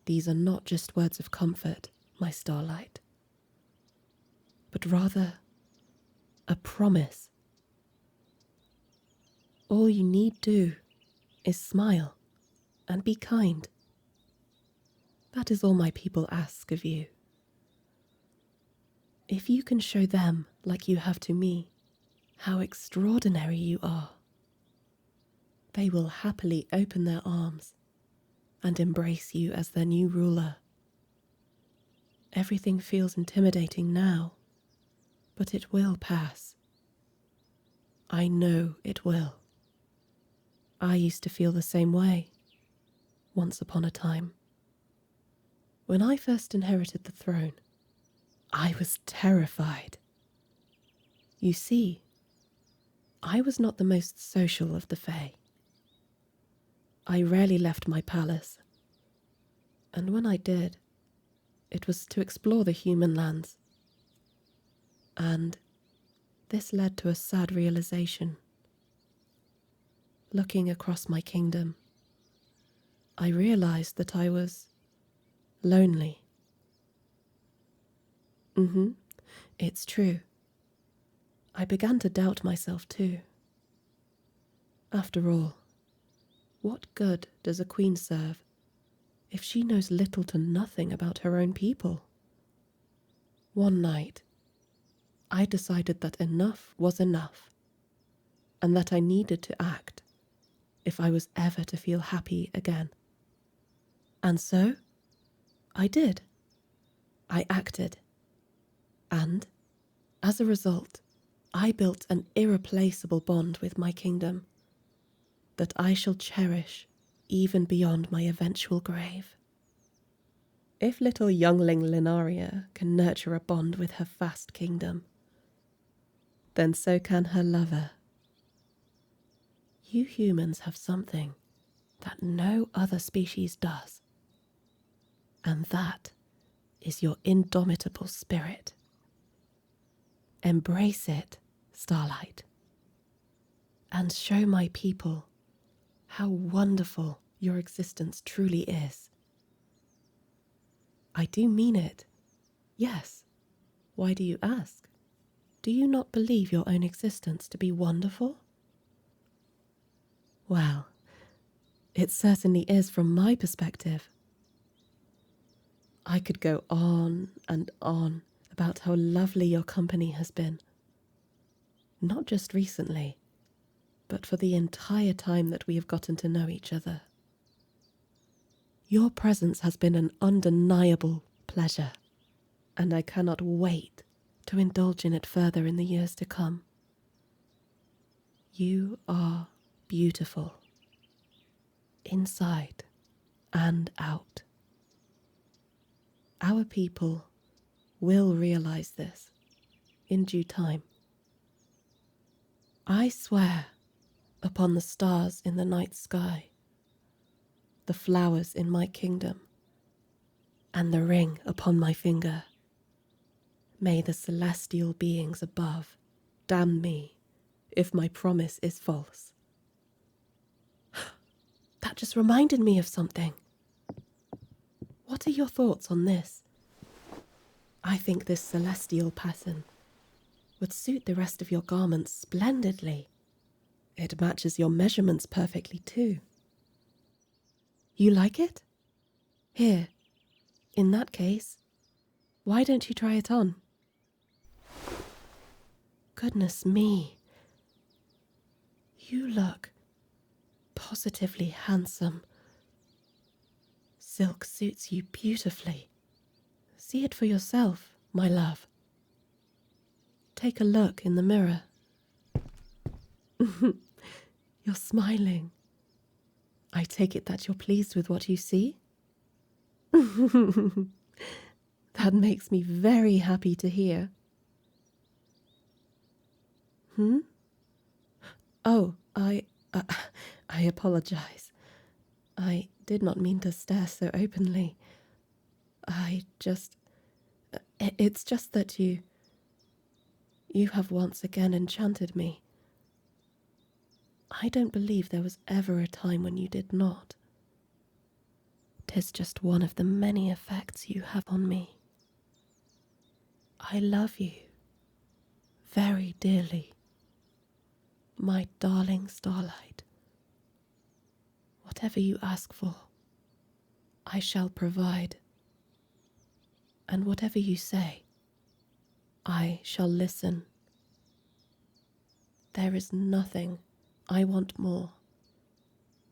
These are not just words of comfort, my starlight, but rather a promise. All you need do is smile and be kind. That is all my people ask of you. If you can show them, like you have to me, how extraordinary you are, they will happily open their arms and embrace you as their new ruler. Everything feels intimidating now, but it will pass. I know it will. I used to feel the same way, once upon a time. When I first inherited the throne, I was terrified. You see, I was not the most social of the Fae. I rarely left my palace, and when I did, it was to explore the human lands. And this led to a sad realization. Looking across my kingdom, I realized that I was lonely. It's true. I began to doubt myself too. After all, what good does a queen serve if she knows little to nothing about her own people? One night, I decided that enough was enough, and that I needed to act if I was ever to feel happy again. And so, I did. I acted. And, as a result, I built an irreplaceable bond with my kingdom that I shall cherish even beyond my eventual grave. If little youngling Linaria can nurture a bond with her vast kingdom, then so can her lover. You humans have something that no other species does, and that is your indomitable spirit. Embrace it, Starlight, and show my people how wonderful your existence truly is. I do mean it. Yes. Why do you ask? Do you not believe your own existence to be wonderful? Well, it certainly is from my perspective. I could go on and on about how lovely your company has been. Not just recently, but for the entire time that we have gotten to know each other. Your presence has been an undeniable pleasure, and I cannot wait to indulge in it further in the years to come. You are beautiful, inside and out. Our people will realize this in due time. I swear upon the stars in the night sky, the flowers in my kingdom, and the ring upon my finger. May the celestial beings above damn me if my promise is false. That just reminded me of something. What are your thoughts on this? I think this celestial pattern would suit the rest of your garments splendidly. It matches your measurements perfectly too. You like it? Here, in that case, why don't you try it on? Goodness me. You look positively handsome. Silk suits you beautifully. See it for yourself, my love. Take a look in the mirror. You're smiling. I take it that you're pleased with what you see? That makes me very happy to hear. Oh, I apologize. I did not mean to stare so openly. It's just that you have once again enchanted me. I don't believe there was ever a time when you did not. 'Tis just one of the many effects you have on me. I love you very dearly, my darling starlight. Whatever you ask for, I shall provide. And whatever you say, I shall listen. There is nothing I want more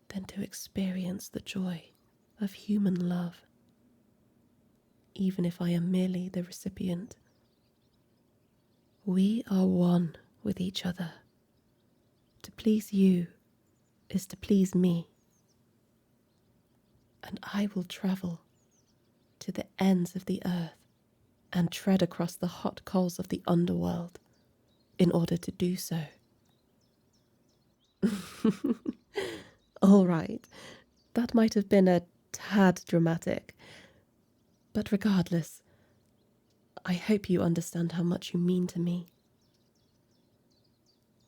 than to experience the joy of human love, even if I am merely the recipient. We are one with each other. To please you is to please me, and I will travel to the ends of the earth and tread across the hot coals of the underworld in order to do so. All right, that might have been a tad dramatic, but regardless, I hope you understand how much you mean to me.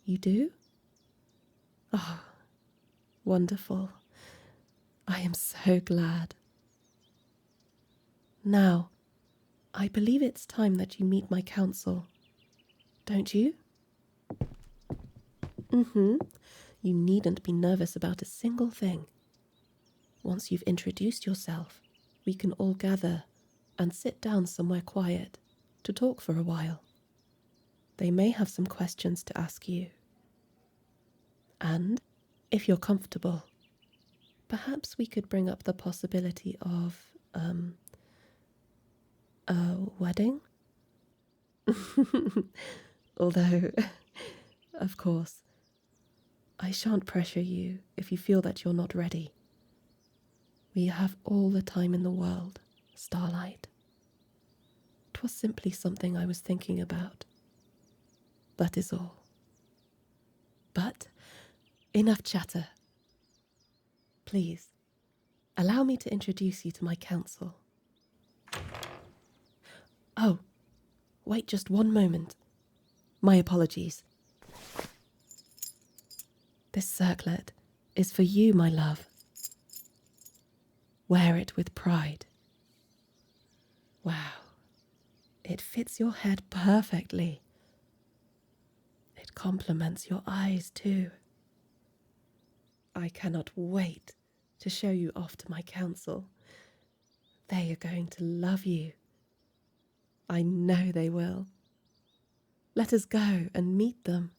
You do? Oh, wonderful. I am so glad. Now, I believe it's time that you meet my council, don't you? You needn't be nervous about a single thing. Once you've introduced yourself, we can all gather and sit down somewhere quiet to talk for a while. They may have some questions to ask you. And, if you're comfortable, perhaps we could bring up the possibility of, a wedding? Although, of course, I shan't pressure you if you feel that you're not ready. We have all the time in the world, Starlight. 'Twas simply something I was thinking about. That is all. But enough chatter. Please, allow me to introduce you to my council. Oh, wait just one moment. My apologies. This circlet is for you, my love. Wear it with pride. Wow, it fits your head perfectly. It complements your eyes too. I cannot wait to show you off to my council. They are going to love you. I know they will. Let us go and meet them.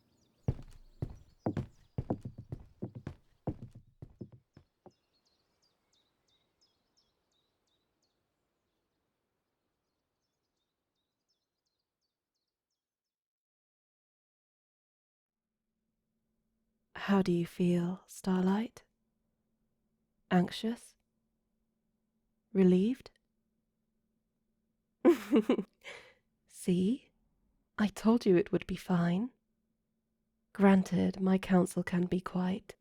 How do you feel, Starlight? Anxious? Relieved? See? I told you it would be fine. Granted, my counsel can be quite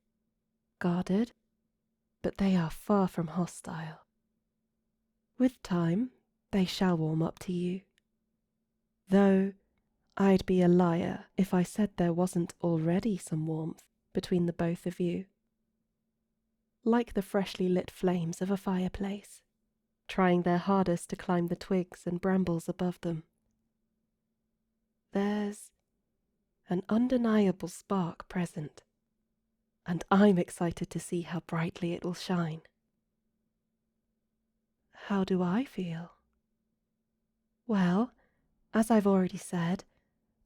guarded, but they are far from hostile. With time, they shall warm up to you. Though I'd be a liar if I said there wasn't already some warmth between the both of you. Like the freshly lit flames of a fireplace, trying their hardest to climb the twigs and brambles above them. There's an undeniable spark present, and I'm excited to see how brightly it will shine. How do I feel? Well, as I've already said,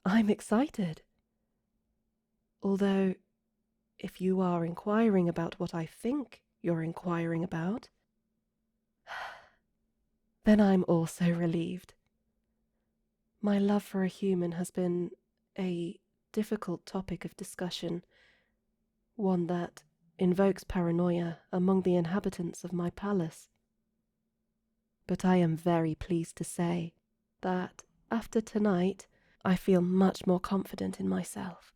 I'm excited. Although, if you are inquiring about what I think you're inquiring about, then I'm also relieved. My love for a human has been a difficult topic of discussion, one that invokes paranoia among the inhabitants of my palace. But I am very pleased to say that after tonight, I feel much more confident in myself.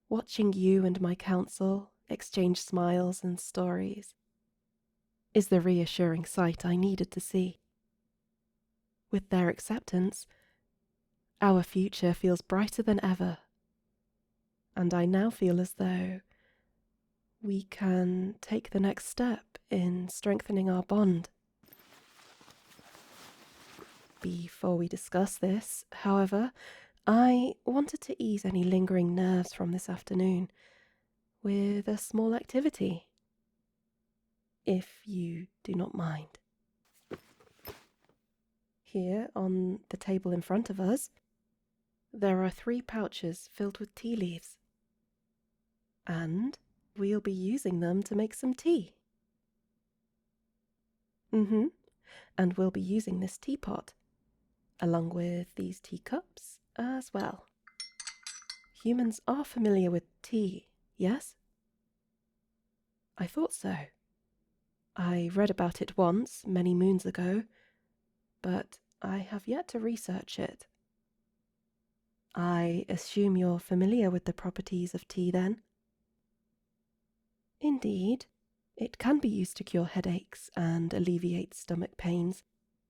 Watching you and my council exchange smiles and stories is the reassuring sight I needed to see. With their acceptance, our future feels brighter than ever, and I now feel as though we can take the next step in strengthening our bond. Before we discuss this, however, I wanted to ease any lingering nerves from this afternoon with a small activity, if you do not mind. Here, on the table in front of us, there are 3 pouches filled with tea leaves, and we'll be using them to make some tea. And we'll be using this teapot, along with these teacups as well. Humans are familiar with tea, yes? I thought so. I read about it once, many moons ago, but I have yet to research it. I assume you're familiar with the properties of tea, then? Indeed, it can be used to cure headaches and alleviate stomach pains,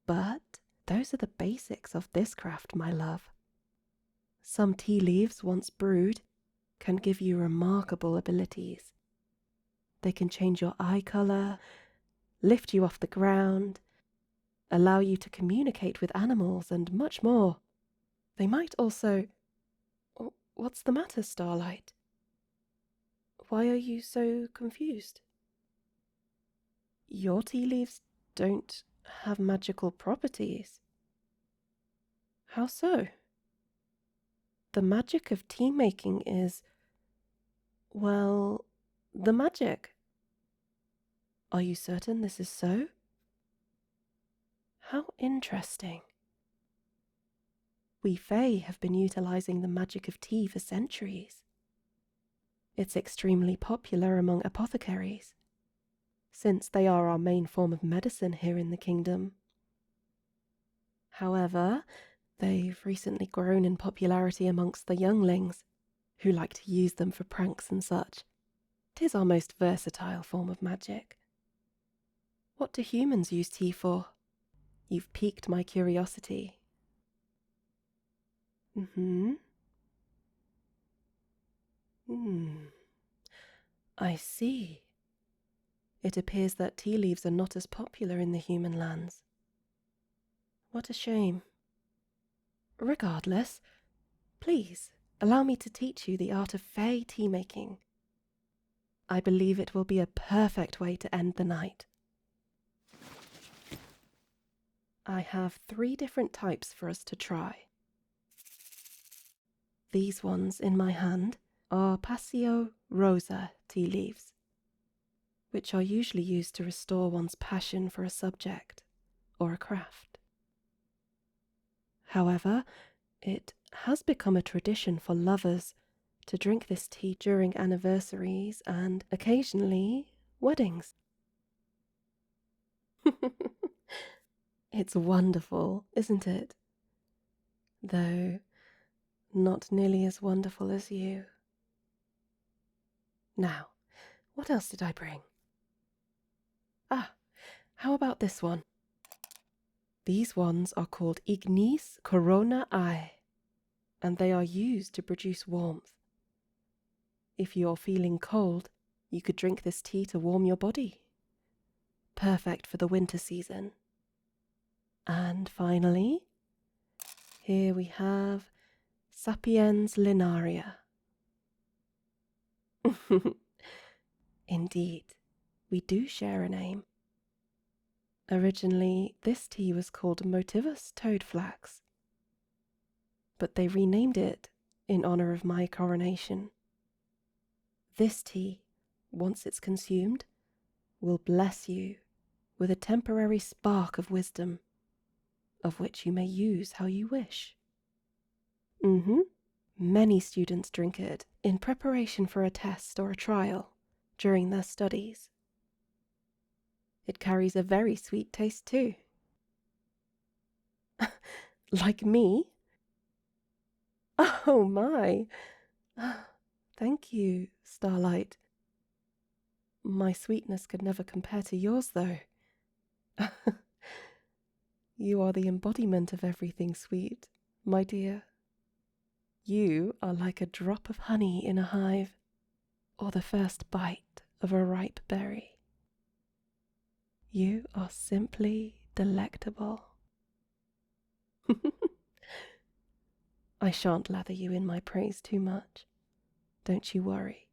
but those are the basics of this craft, my love. Some tea leaves, once brewed, can give you remarkable abilities. They can change your eye colour, lift you off the ground, allow you to communicate with animals, and much more. They might also... What's the matter, Starlight? Why are you so confused? Your tea leaves don't have magical properties. How so? The magic of tea making is, well, the magic. Are you certain this is so? How interesting. We Fae have been utilizing the magic of tea for centuries. It's extremely popular among apothecaries, since they are our main form of medicine here in the kingdom. However, they've recently grown in popularity amongst the younglings, who like to use them for pranks and such. 'Tis our most versatile form of magic. What do humans use tea for? You've piqued my curiosity. I see. It appears that tea leaves are not as popular in the human lands. What a shame. Regardless, please allow me to teach you the art of Fae tea making. I believe it will be a perfect way to end the night. I have 3 different types for us to try. These ones in my hand are Passio Rosa tea leaves, which are usually used to restore one's passion for a subject or a craft. However, it has become a tradition for lovers to drink this tea during anniversaries and occasionally weddings. It's wonderful, isn't it? Though not nearly as wonderful as you. Now, what else did I bring? Ah, how about this one? These ones are called Ignis Coronae, and they are used to produce warmth. If you're feeling cold, you could drink this tea to warm your body. Perfect for the winter season. And finally, here we have Sapiens Linaria. Indeed, we do share a name. Originally, this tea was called Motivus Toadflax, but they renamed it in honor of my coronation. This tea, once it's consumed, will bless you with a temporary spark of wisdom, of which you may use how you wish. Many students drink it in preparation for a test or a trial during their studies. It carries a very sweet taste too. Like me? Oh my! Thank you, Starlight. My sweetness could never compare to yours, though. You are the embodiment of everything sweet, my dear. You are like a drop of honey in a hive, or the first bite of a ripe berry. You are simply delectable. I shan't lather you in my praise too much. Don't you worry.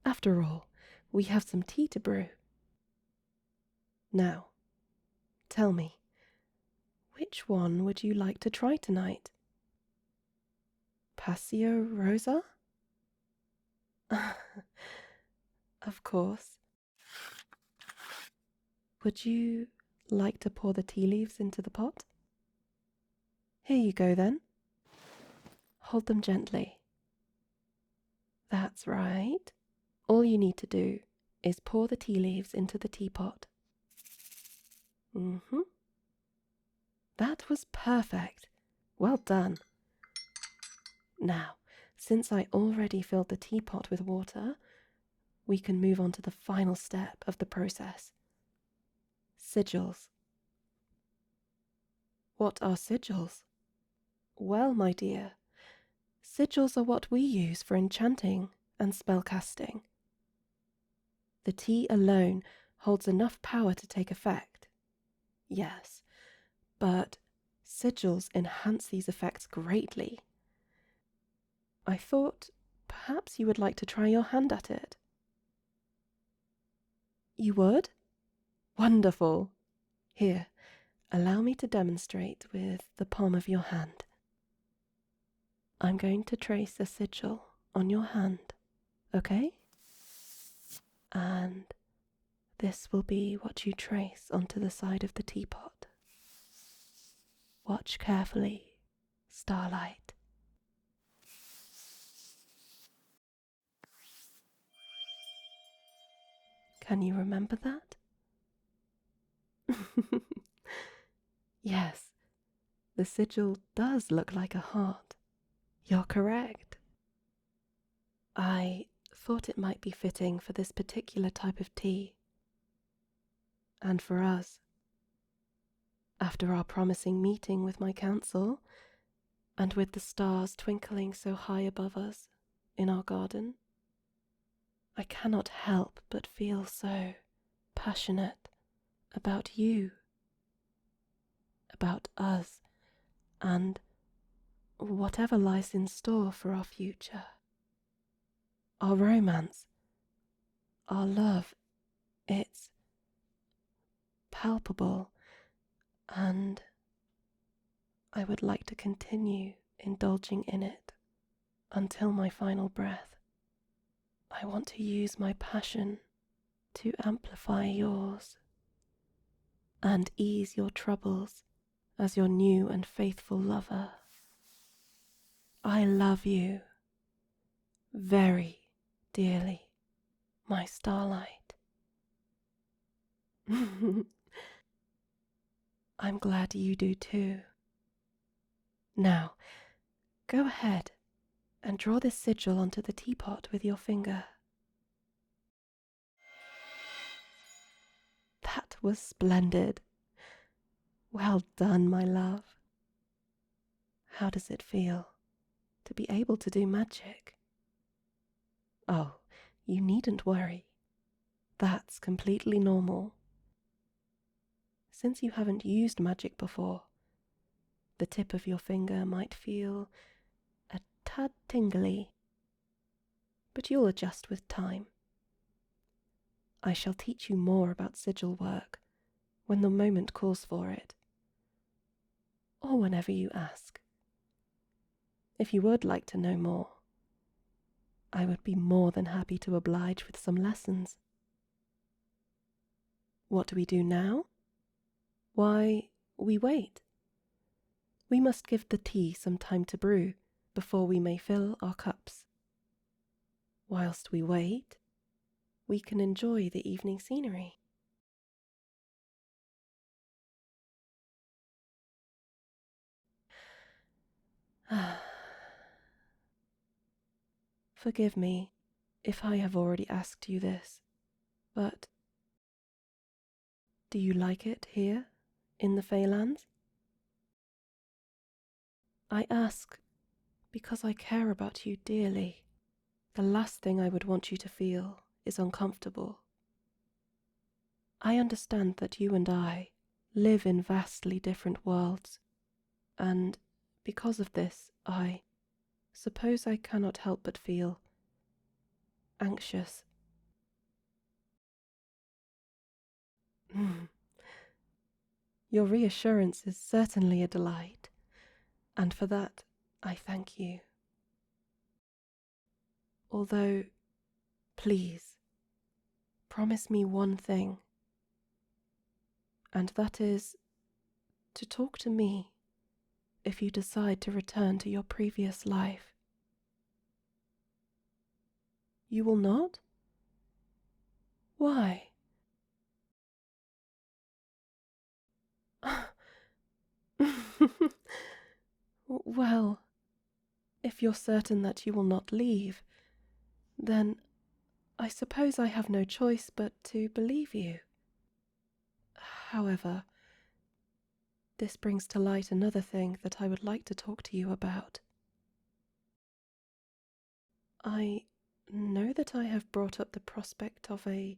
After all, we have some tea to brew. Now, tell me, which one would you like to try tonight? Passio Rosa? Of course. Would you like to pour the tea leaves into the pot? Here you go then. Hold them gently. That's right. All you need to do is pour the tea leaves into the teapot. That was perfect. Well done. Now, since I already filled the teapot with water, we can move on to the final step of the process. Sigils. What are sigils? Well, my dear, sigils are what we use for enchanting and spellcasting. The tea alone holds enough power to take effect. Yes, but sigils enhance these effects greatly. I thought perhaps you would like to try your hand at it. You would? Wonderful. Here, allow me to demonstrate with the palm of your hand. I'm going to trace a sigil on your hand, okay? And this will be what you trace onto the side of the teapot. Watch carefully, Starlight. Can you remember that? Yes, the sigil does look like a heart. You're correct. I thought it might be fitting for this particular type of tea. And for us. After our promising meeting with my council, and with the stars twinkling so high above us in our garden, I cannot help but feel so passionate about you, about us, and whatever lies in store for our future. Our romance, our love, it's palpable, and I would like to continue indulging in it until my final breath. I want to use my passion to amplify yours and ease your troubles as your new and faithful lover. I love you, very dearly, my starlight. I'm glad you do too. Now, go ahead and draw this sigil onto the teapot with your finger. That was splendid. Well done, my love. How does it feel to be able to do magic? Oh, you needn't worry. That's completely normal. Since you haven't used magic before, the tip of your finger might feel a tad tingly, but you'll adjust with time. I shall teach you more about sigil work when the moment calls for it, or whenever you ask. If you would like to know more, I would be more than happy to oblige with some lessons. What do we do now? Why, we wait. We must give the tea some time to brew before we may fill our cups. Whilst we wait, we can enjoy the evening scenery. Forgive me if I have already asked you this, but do you like it here in the Faelands? I ask because I care about you dearly. The last thing I would want you to feel is uncomfortable. I understand that you and I live in vastly different worlds, and because of this, I suppose I cannot help but feel anxious. Your reassurance is certainly a delight, and for that I thank you. Although, please, promise me one thing, and that is to talk to me if you decide to return to your previous life. You will not? Why? Well, if you're certain that you will not leave, then I suppose I have no choice but to believe you. However, this brings to light another thing that I would like to talk to you about. I know that I have brought up the prospect of a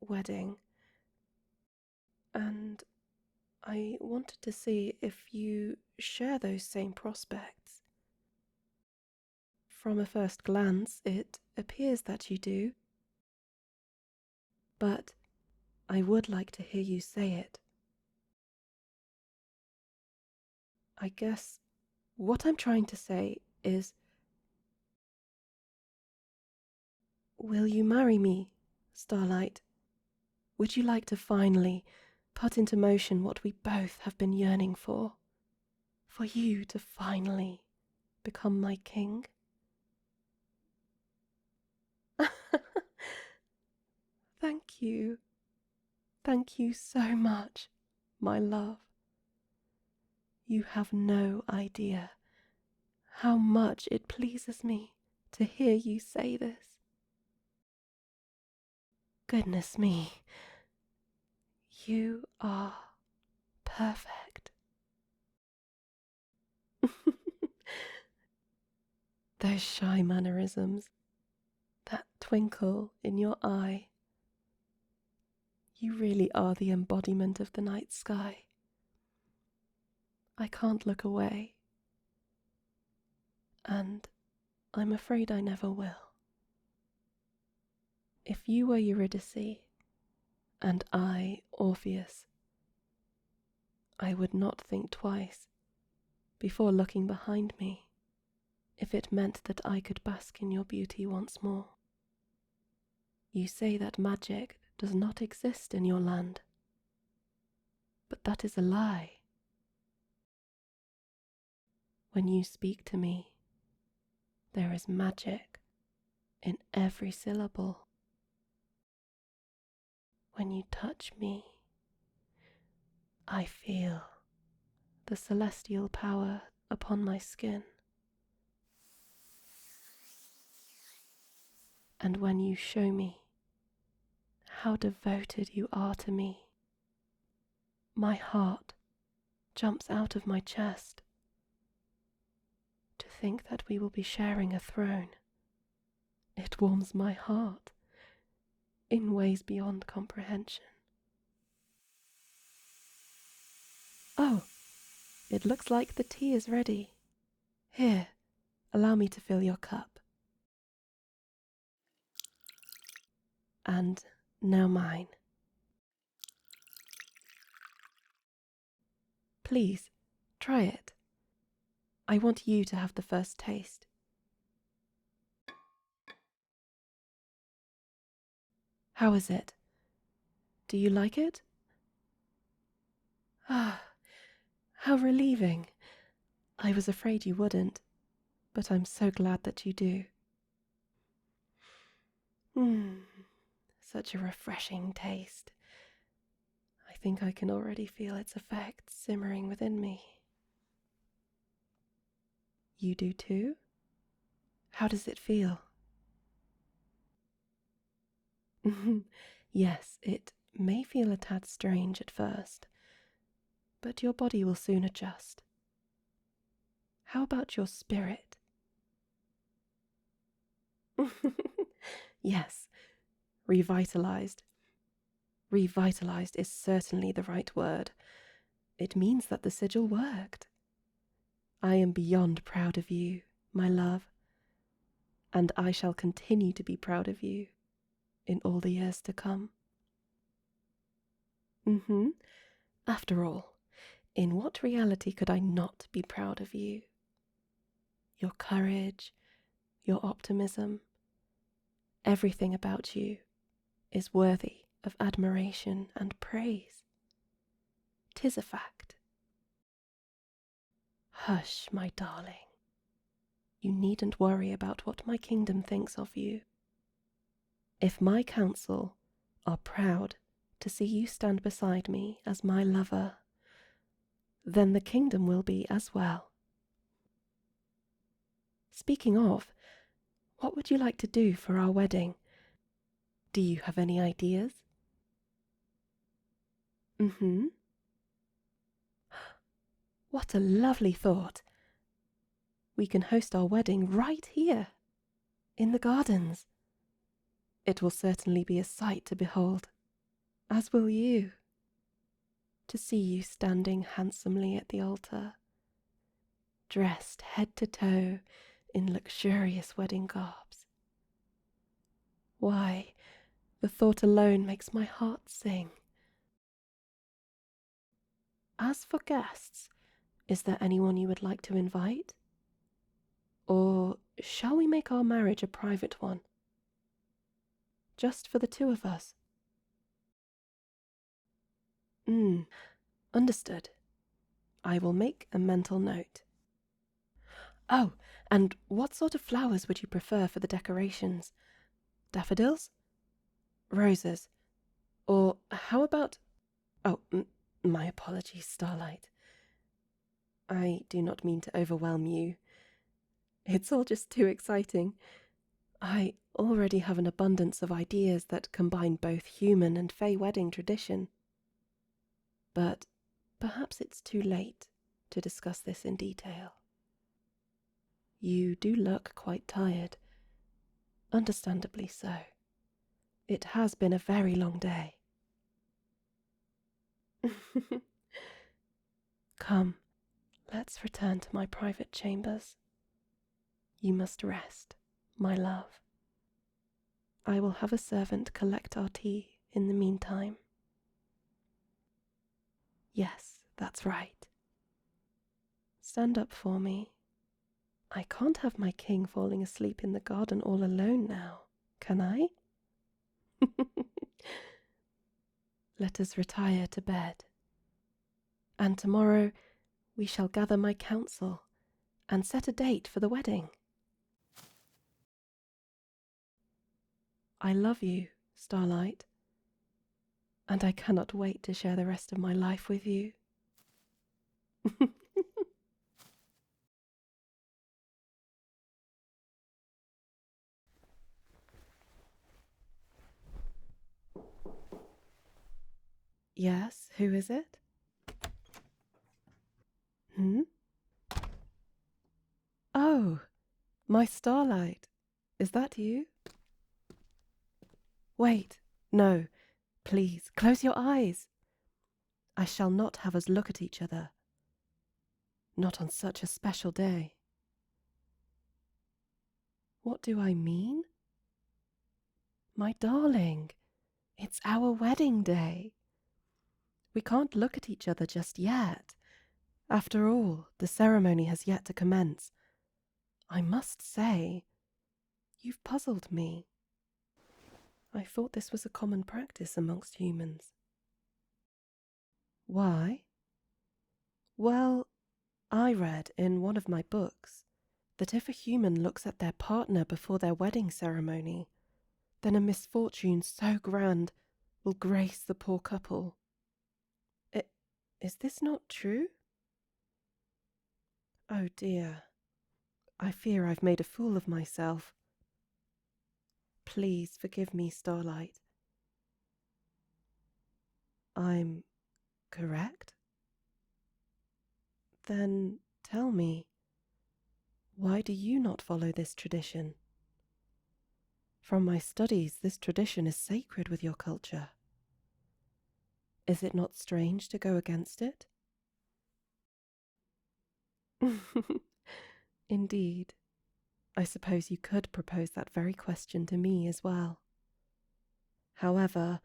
wedding, and I wanted to see if you share those same prospects. From a first glance, it appears that you do, but I would like to hear you say it. I guess what I'm trying to say is, will you marry me, Starlight? Would you like to finally put into motion what we both have been yearning for? For you to finally become my king? Thank you. Thank you so much, my love. You have no idea how much it pleases me to hear you say this. Goodness me, you are perfect. Those shy mannerisms, that twinkle in your eye. You really are the embodiment of the night sky. I can't look away, and I'm afraid I never will. If you were Eurydice, and I Orpheus, I would not think twice before looking behind me if it meant that I could bask in your beauty once more. You say that magic does not exist in your land, but that is a lie. When you speak to me, there is magic in every syllable. When you touch me, I feel the celestial power upon my skin. And when you show me how devoted you are to me, my heart jumps out of my chest. To think that we will be sharing a throne, it warms my heart in ways beyond comprehension. Oh, it looks like the tea is ready. Here, allow me to fill your cup. And now mine. Please, try it. I want you to have the first taste. How is it? Do you like it? Ah, how relieving. I was afraid you wouldn't, but I'm so glad that you do. Such a refreshing taste. I think I can already feel its effects simmering within me. You do too? How does it feel? Yes, it may feel a tad strange at first, but your body will soon adjust. How about your spirit? Yes, revitalized. Revitalized is certainly the right word. It means that the sigil worked. I am beyond proud of you, my love, and I shall continue to be proud of you in all the years to come. After all, in what reality could I not be proud of you? Your courage, your optimism, everything about you is worthy of admiration and praise. 'Tis a fact. Hush, my darling. You needn't worry about what my kingdom thinks of you. If my council are proud to see you stand beside me as my lover, then the kingdom will be as well. Speaking of, what would you like to do for our wedding? Do you have any ideas? What a lovely thought. We can host our wedding right here, in the gardens. It will certainly be a sight to behold, as will you. To see you standing handsomely at the altar, dressed head to toe in luxurious wedding garbs. Why, the thought alone makes my heart sing. As for guests, is there anyone you would like to invite? Or shall we make our marriage a private one? Just for the two of us? Understood. I will make a mental note. Oh, and what sort of flowers would you prefer for the decorations? Daffodils? Roses? Or how about... Oh, my apologies, Starlight. I do not mean to overwhelm you. It's all just too exciting. I already have an abundance of ideas that combine both human and fae wedding tradition. But perhaps it's too late to discuss this in detail. You do look quite tired. Understandably so. It has been a very long day. Come, let's return to my private chambers. You must rest, my love. I will have a servant collect our tea in the meantime. Yes, that's right. Stand up for me. I can't have my king falling asleep in the garden all alone now, can I? Let us retire to bed. And tomorrow we shall gather my council and set a date for the wedding. I love you, Starlight, and I cannot wait to share the rest of my life with you. Yes, who is it? Hmm? Oh, my Starlight. Is that you? Wait, no, please, close your eyes. I shall not have us look at each other. Not on such a special day. What do I mean? My darling, it's our wedding day. We can't look at each other just yet. After all, the ceremony has yet to commence. I must say, you've puzzled me. I thought this was a common practice amongst humans. Why? Well, I read in one of my books that if a human looks at their partner before their wedding ceremony, then a misfortune so grand will grace the poor couple. Is this not true? Oh dear, I fear I've made a fool of myself. Please forgive me, Starlight. I'm correct? Then tell me, why do you not follow this tradition? From my studies, this tradition is sacred with your culture. Is it not strange to go against it? Indeed. I suppose you could propose that very question to me as well. However,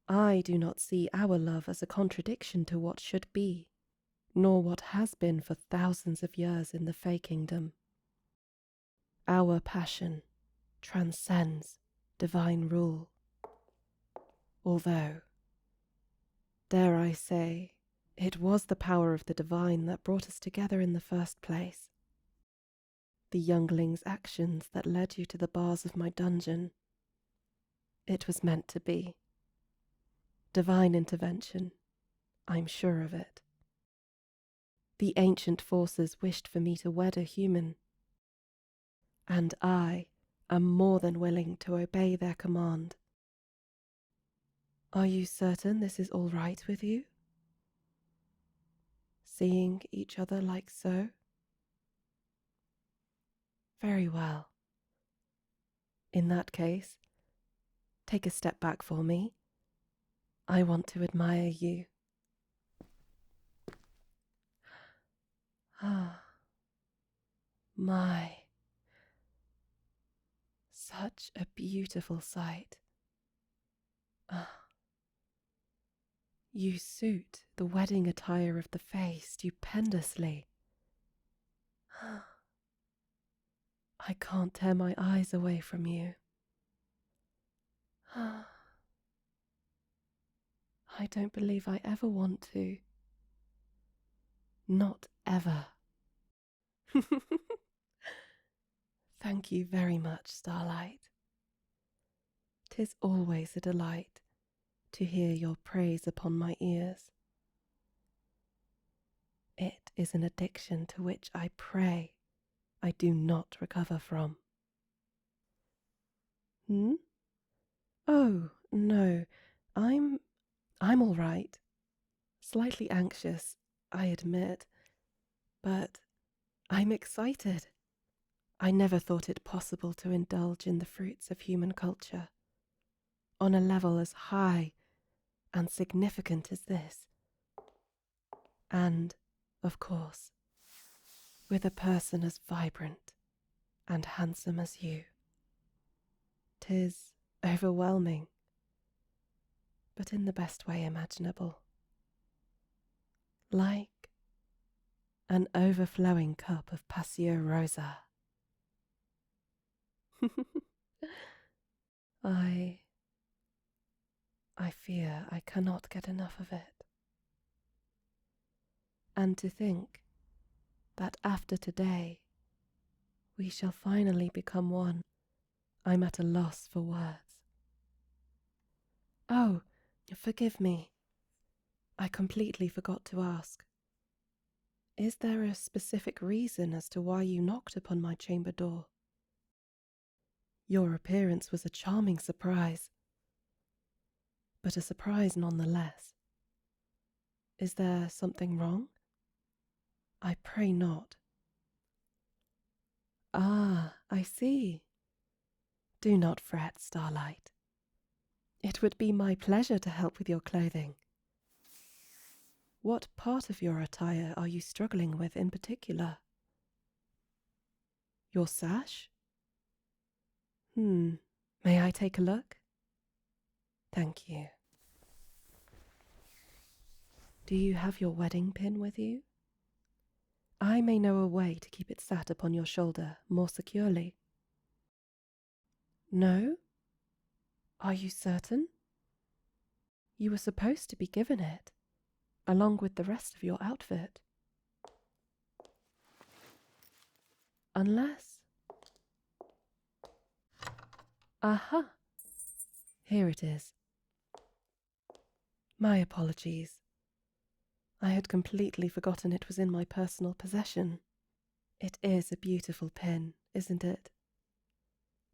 I do not see our love as a contradiction to what should be, nor what has been for thousands of years in the Fae Kingdom. Our passion transcends divine rule. Although, dare I say, it was the power of the divine that brought us together in the first place. The youngling's actions that led you to the bars of my dungeon. It was meant to be. Divine intervention, I'm sure of it. The ancient forces wished for me to wed a human, and I am more than willing to obey their command. Are you certain this is all right with you? Seeing each other like so? Very well. In that case, take a step back for me. I want to admire you. Ah, my. Such a beautiful sight. Ah. You suit the wedding attire of the Fae stupendously. I can't tear my eyes away from you. I don't believe I ever want to. Not ever. Thank you very much, Starlight. 'Tis always a delight to hear your praise upon my ears. It is an addiction to which I pray I do not recover from. Hmm? Oh, no, I'm all right. Slightly anxious, I admit, but I'm excited. I never thought it possible to indulge in the fruits of human culture on a level as high and significant as this. And, of course, with a person as vibrant and handsome as you. 'Tis overwhelming, but in the best way imaginable. Like an overflowing cup of Passio Rosa. I fear I cannot get enough of it. And to think that after today we shall finally become one I'm at a loss for words. Oh, forgive me. I completely forgot to ask. Is there a specific reason as to why you knocked upon my chamber door? Your appearance was a charming surprise, but a surprise nonetheless. Is there something wrong? I pray not. Ah, I see. Do not fret, Starlight. It would be my pleasure to help with your clothing. What part of your attire are you struggling with in particular? Your sash? May I take a look? Thank you. Do you have your wedding pin with you? I may know a way to keep it sat upon your shoulder more securely. No? Are you certain? You were supposed to be given it, along with the rest of your outfit. Unless... Aha! Here it is. My apologies. I had completely forgotten it was in my personal possession. It is a beautiful pin, isn't it?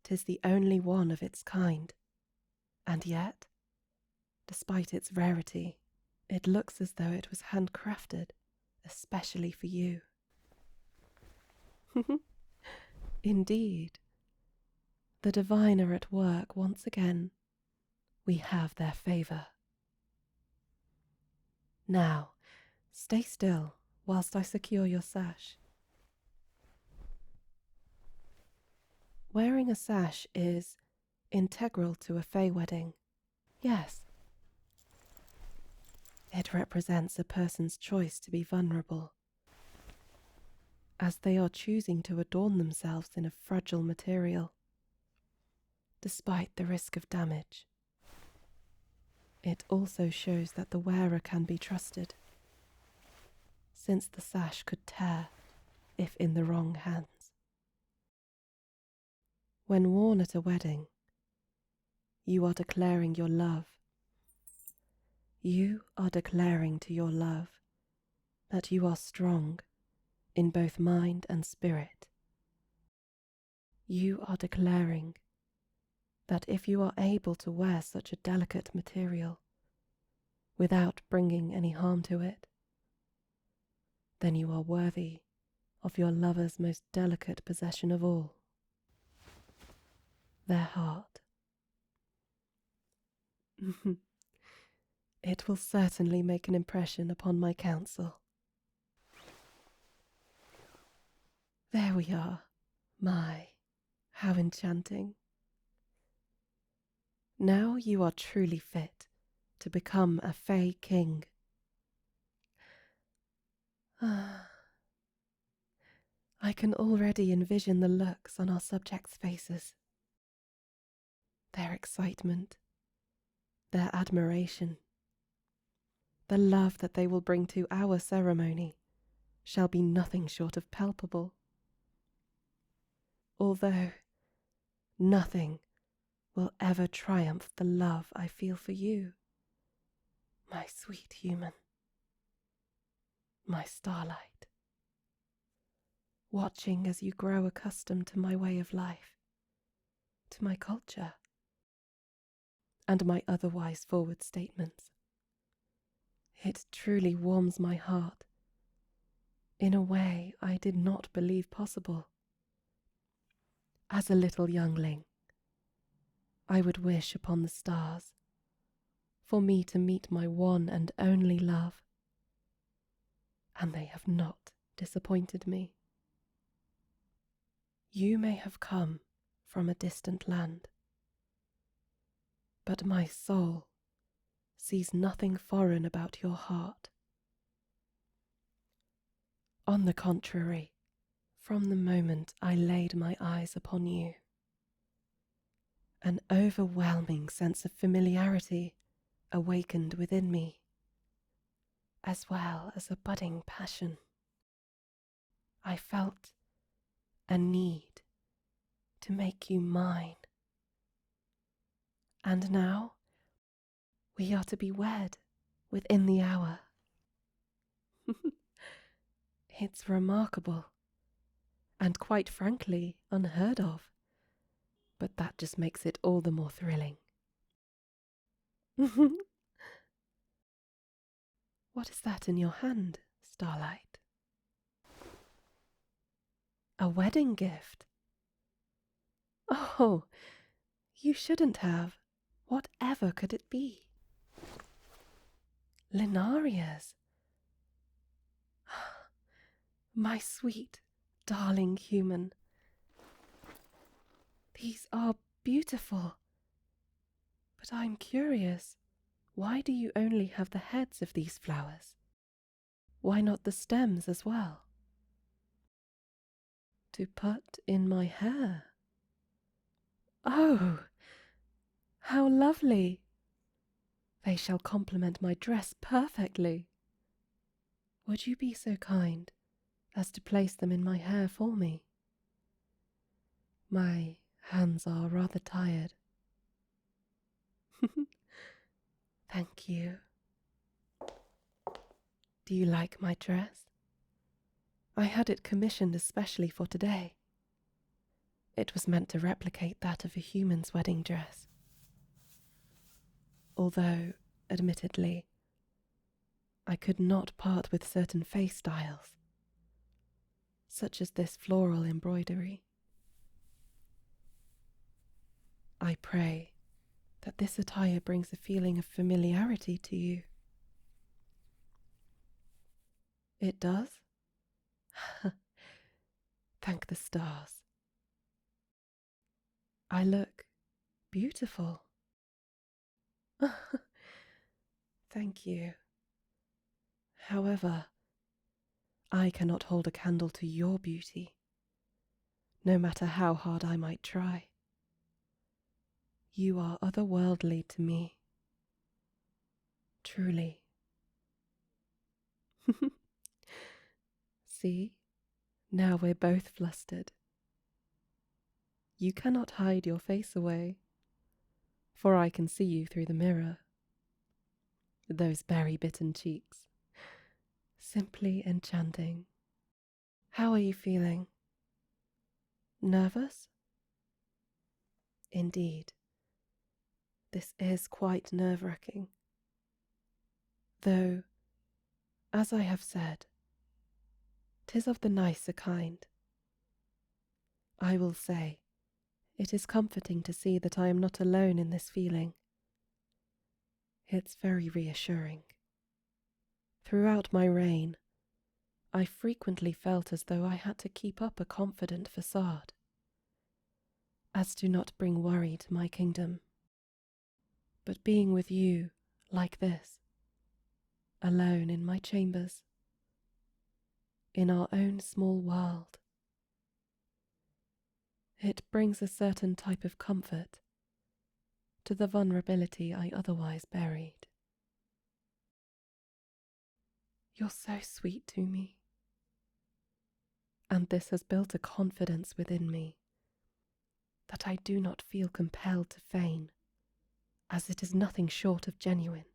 'Tis the only one of its kind. And yet, despite its rarity, it looks as though it was handcrafted, especially for you. Indeed. The divine are at work once again. We have their favour. Now, stay still whilst I secure your sash. Wearing a sash is integral to a Fae wedding. Yes. It represents a person's choice to be vulnerable, as they are choosing to adorn themselves in a fragile material, despite the risk of damage. It also shows that the wearer can be trusted, since the sash could tear if in the wrong hands. When worn at a wedding, you are declaring your love. You are declaring to your love that you are strong in both mind and spirit. You are declaring that if you are able to wear such a delicate material without bringing any harm to it, then you are worthy of your lover's most delicate possession of all, their heart. It will certainly make an impression upon my council. There we are. My, how enchanting. Now you are truly fit to become a Fae King. I can already envision the looks on our subjects' faces. Their excitement, their admiration, the love that they will bring to our ceremony shall be nothing short of palpable. Although nothing will ever triumph the love I feel for you, my sweet human, my starlight. Watching as you grow accustomed to my way of life, to my culture, and my otherwise forward statements. It truly warms my heart in a way I did not believe possible. As a little youngling, I would wish upon the stars for me to meet my one and only love, and they have not disappointed me. You may have come from a distant land, but my soul sees nothing foreign about your heart. On the contrary, from the moment I laid my eyes upon you, an overwhelming sense of familiarity awakened within me, as well as a budding passion. I felt a need to make you mine. And now we are to be wed within the hour. It's remarkable, and quite frankly unheard of, but that just makes it all the more thrilling. What is that in your hand, Starlight? A wedding gift? Oh, you shouldn't have. Whatever could it be? Linaria's. My sweet, darling human. These are beautiful. But I'm curious, why do you only have the heads of these flowers? Why not the stems as well? To put in my hair. Oh, how lovely! They shall complement my dress perfectly. Would you be so kind as to place them in my hair for me? My hands are rather tired. Thank you. Do you like my dress? I had it commissioned especially for today. It was meant to replicate that of a human's wedding dress. Although, admittedly, I could not part with certain face styles, such as this floral embroidery. I pray that this attire brings a feeling of familiarity to you. It does? Thank the stars. I look beautiful. Thank you. However, I cannot hold a candle to your beauty, no matter how hard I might try. You are otherworldly to me. Truly. See, now we're both flustered. You cannot hide your face away, for I can see you through the mirror. Those berry-bitten cheeks. Simply enchanting. How are you feeling? Nervous? Indeed. This is quite nerve-wracking. Though, as I have said, 'tis of the nicer kind. I will say, it is comforting to see that I am not alone in this feeling. It's very reassuring. Throughout my reign, I frequently felt as though I had to keep up a confident facade, as to not bring worry to my kingdom. But being with you, like this, alone in my chambers, in our own small world, it brings a certain type of comfort to the vulnerability I otherwise buried. You're so sweet to me, and this has built a confidence within me that I do not feel compelled to feign, as it is nothing short of genuine.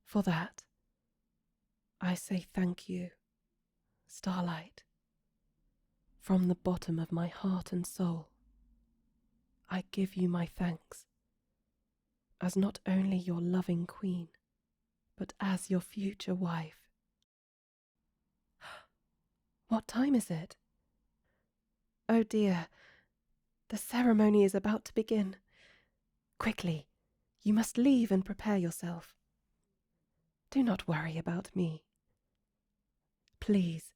For that, I say thank you, Starlight. From the bottom of my heart and soul, I give you my thanks, as not only your loving queen, but as your future wife. What time is it? Oh dear, the ceremony is about to begin. Quickly, you must leave and prepare yourself. Do not worry about me. Please,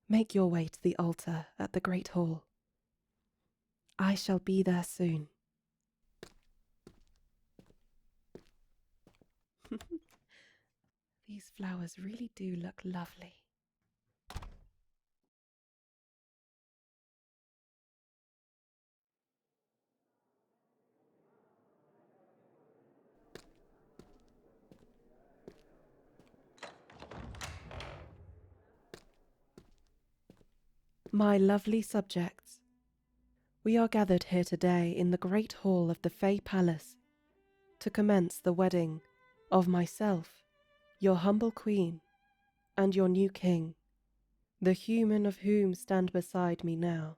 make your way to the altar at the Great Hall. I shall be there soon. These flowers really do look lovely. My lovely subjects, we are gathered here today in the great hall of the Fae Palace to commence the wedding of myself, your humble queen, and your new king, the human of whom stand beside me now.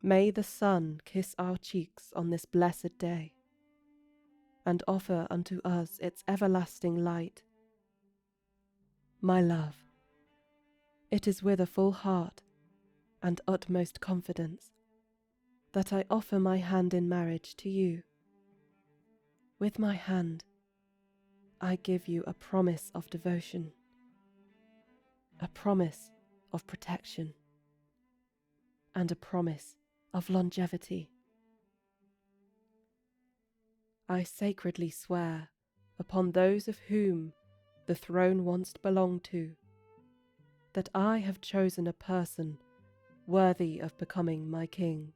May the sun kiss our cheeks on this blessed day, and offer unto us its everlasting light. My love, it is with a full heart and utmost confidence that I offer my hand in marriage to you. With my hand, I give you a promise of devotion, a promise of protection, and a promise of longevity. I sacredly swear upon those of whom the throne once belonged to, that I have chosen a person worthy of becoming my king.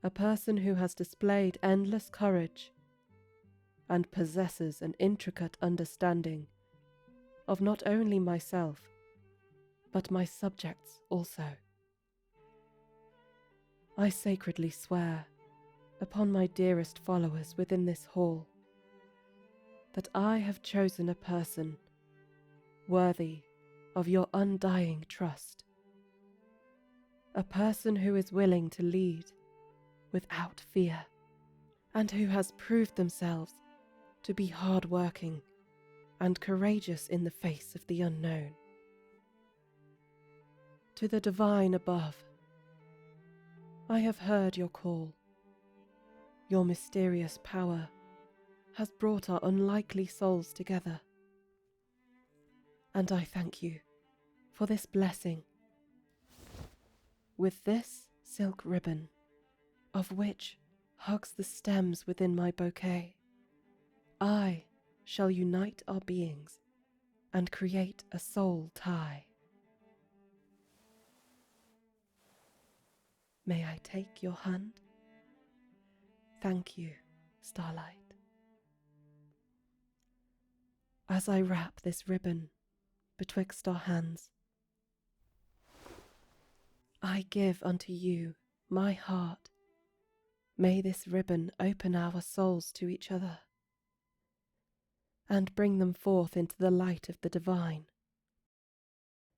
A person who has displayed endless courage and possesses an intricate understanding of not only myself, but my subjects also. I sacredly swear upon my dearest followers within this hall that I have chosen a person worthy of your undying trust, a person who is willing to lead without fear, and who has proved themselves to be hard-working and courageous in the face of the unknown. To the divine above, I have heard your call. Your mysterious power has brought our unlikely souls together, and I thank you for this blessing. With this silk ribbon, of which hugs the stems within my bouquet, I shall unite our beings and create a soul tie. May I take your hand? Thank you, starlight. As I wrap this ribbon betwixt our hands, I give unto you my heart. May this ribbon open our souls to each other and bring them forth into the light of the divine.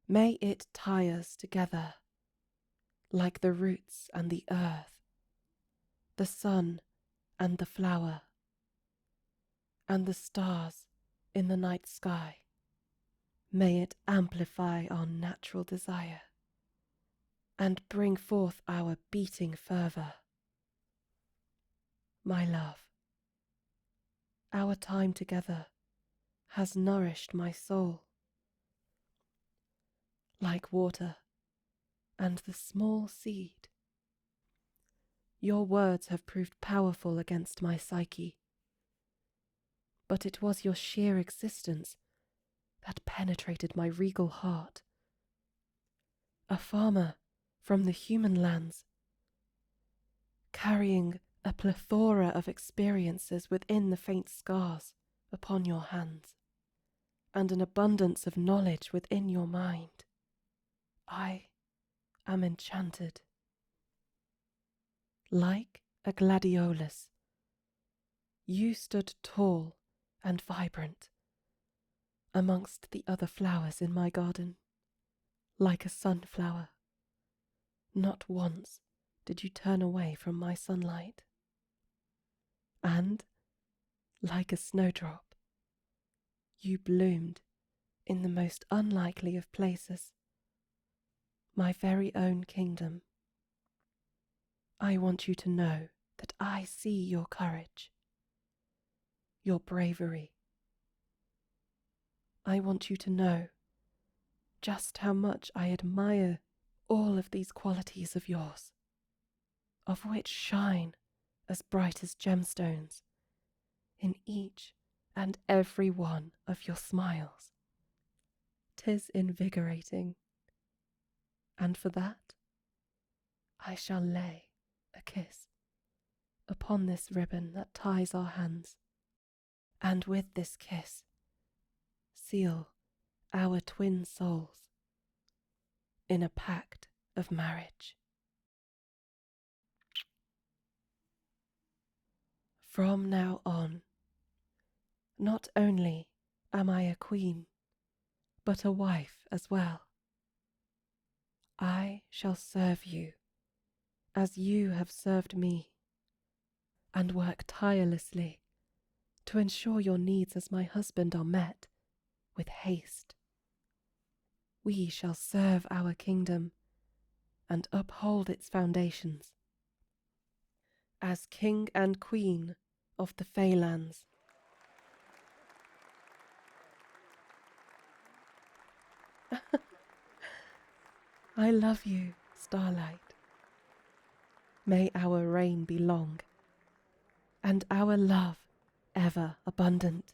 May it tie us together like the roots and the earth, the sun and the flower, and the stars in the night sky. May it amplify our natural desire and bring forth our beating fervour. My love, our time together has nourished my soul. Like water and the small seed, your words have proved powerful against my psyche, but it was your sheer existence that penetrated my regal heart. A farmer from the human lands, carrying a plethora of experiences within the faint scars upon your hands, and an abundance of knowledge within your mind. I am enchanted. Like a gladiolus, you stood tall and vibrant amongst the other flowers in my garden. Like a sunflower, not once did you turn away from my sunlight. And, like a snowdrop, you bloomed in the most unlikely of places, my very own kingdom. I want you to know that I see your courage, your bravery. I want you to know just how much I admire all of these qualities of yours, of which shine as bright as gemstones in each and every one of your smiles. 'Tis invigorating, and for that I shall lay a kiss upon this ribbon that ties our hands, and with this kiss seal our twin souls in a pact of marriage. From now on, not only am I a queen, but a wife as well. I shall serve you as you have served me, and work tirelessly to ensure your needs as my husband are met with haste. We shall serve our kingdom and uphold its foundations as king and queen of the Faelands. I love you, Starlight. May our reign be long, and our love ever abundant.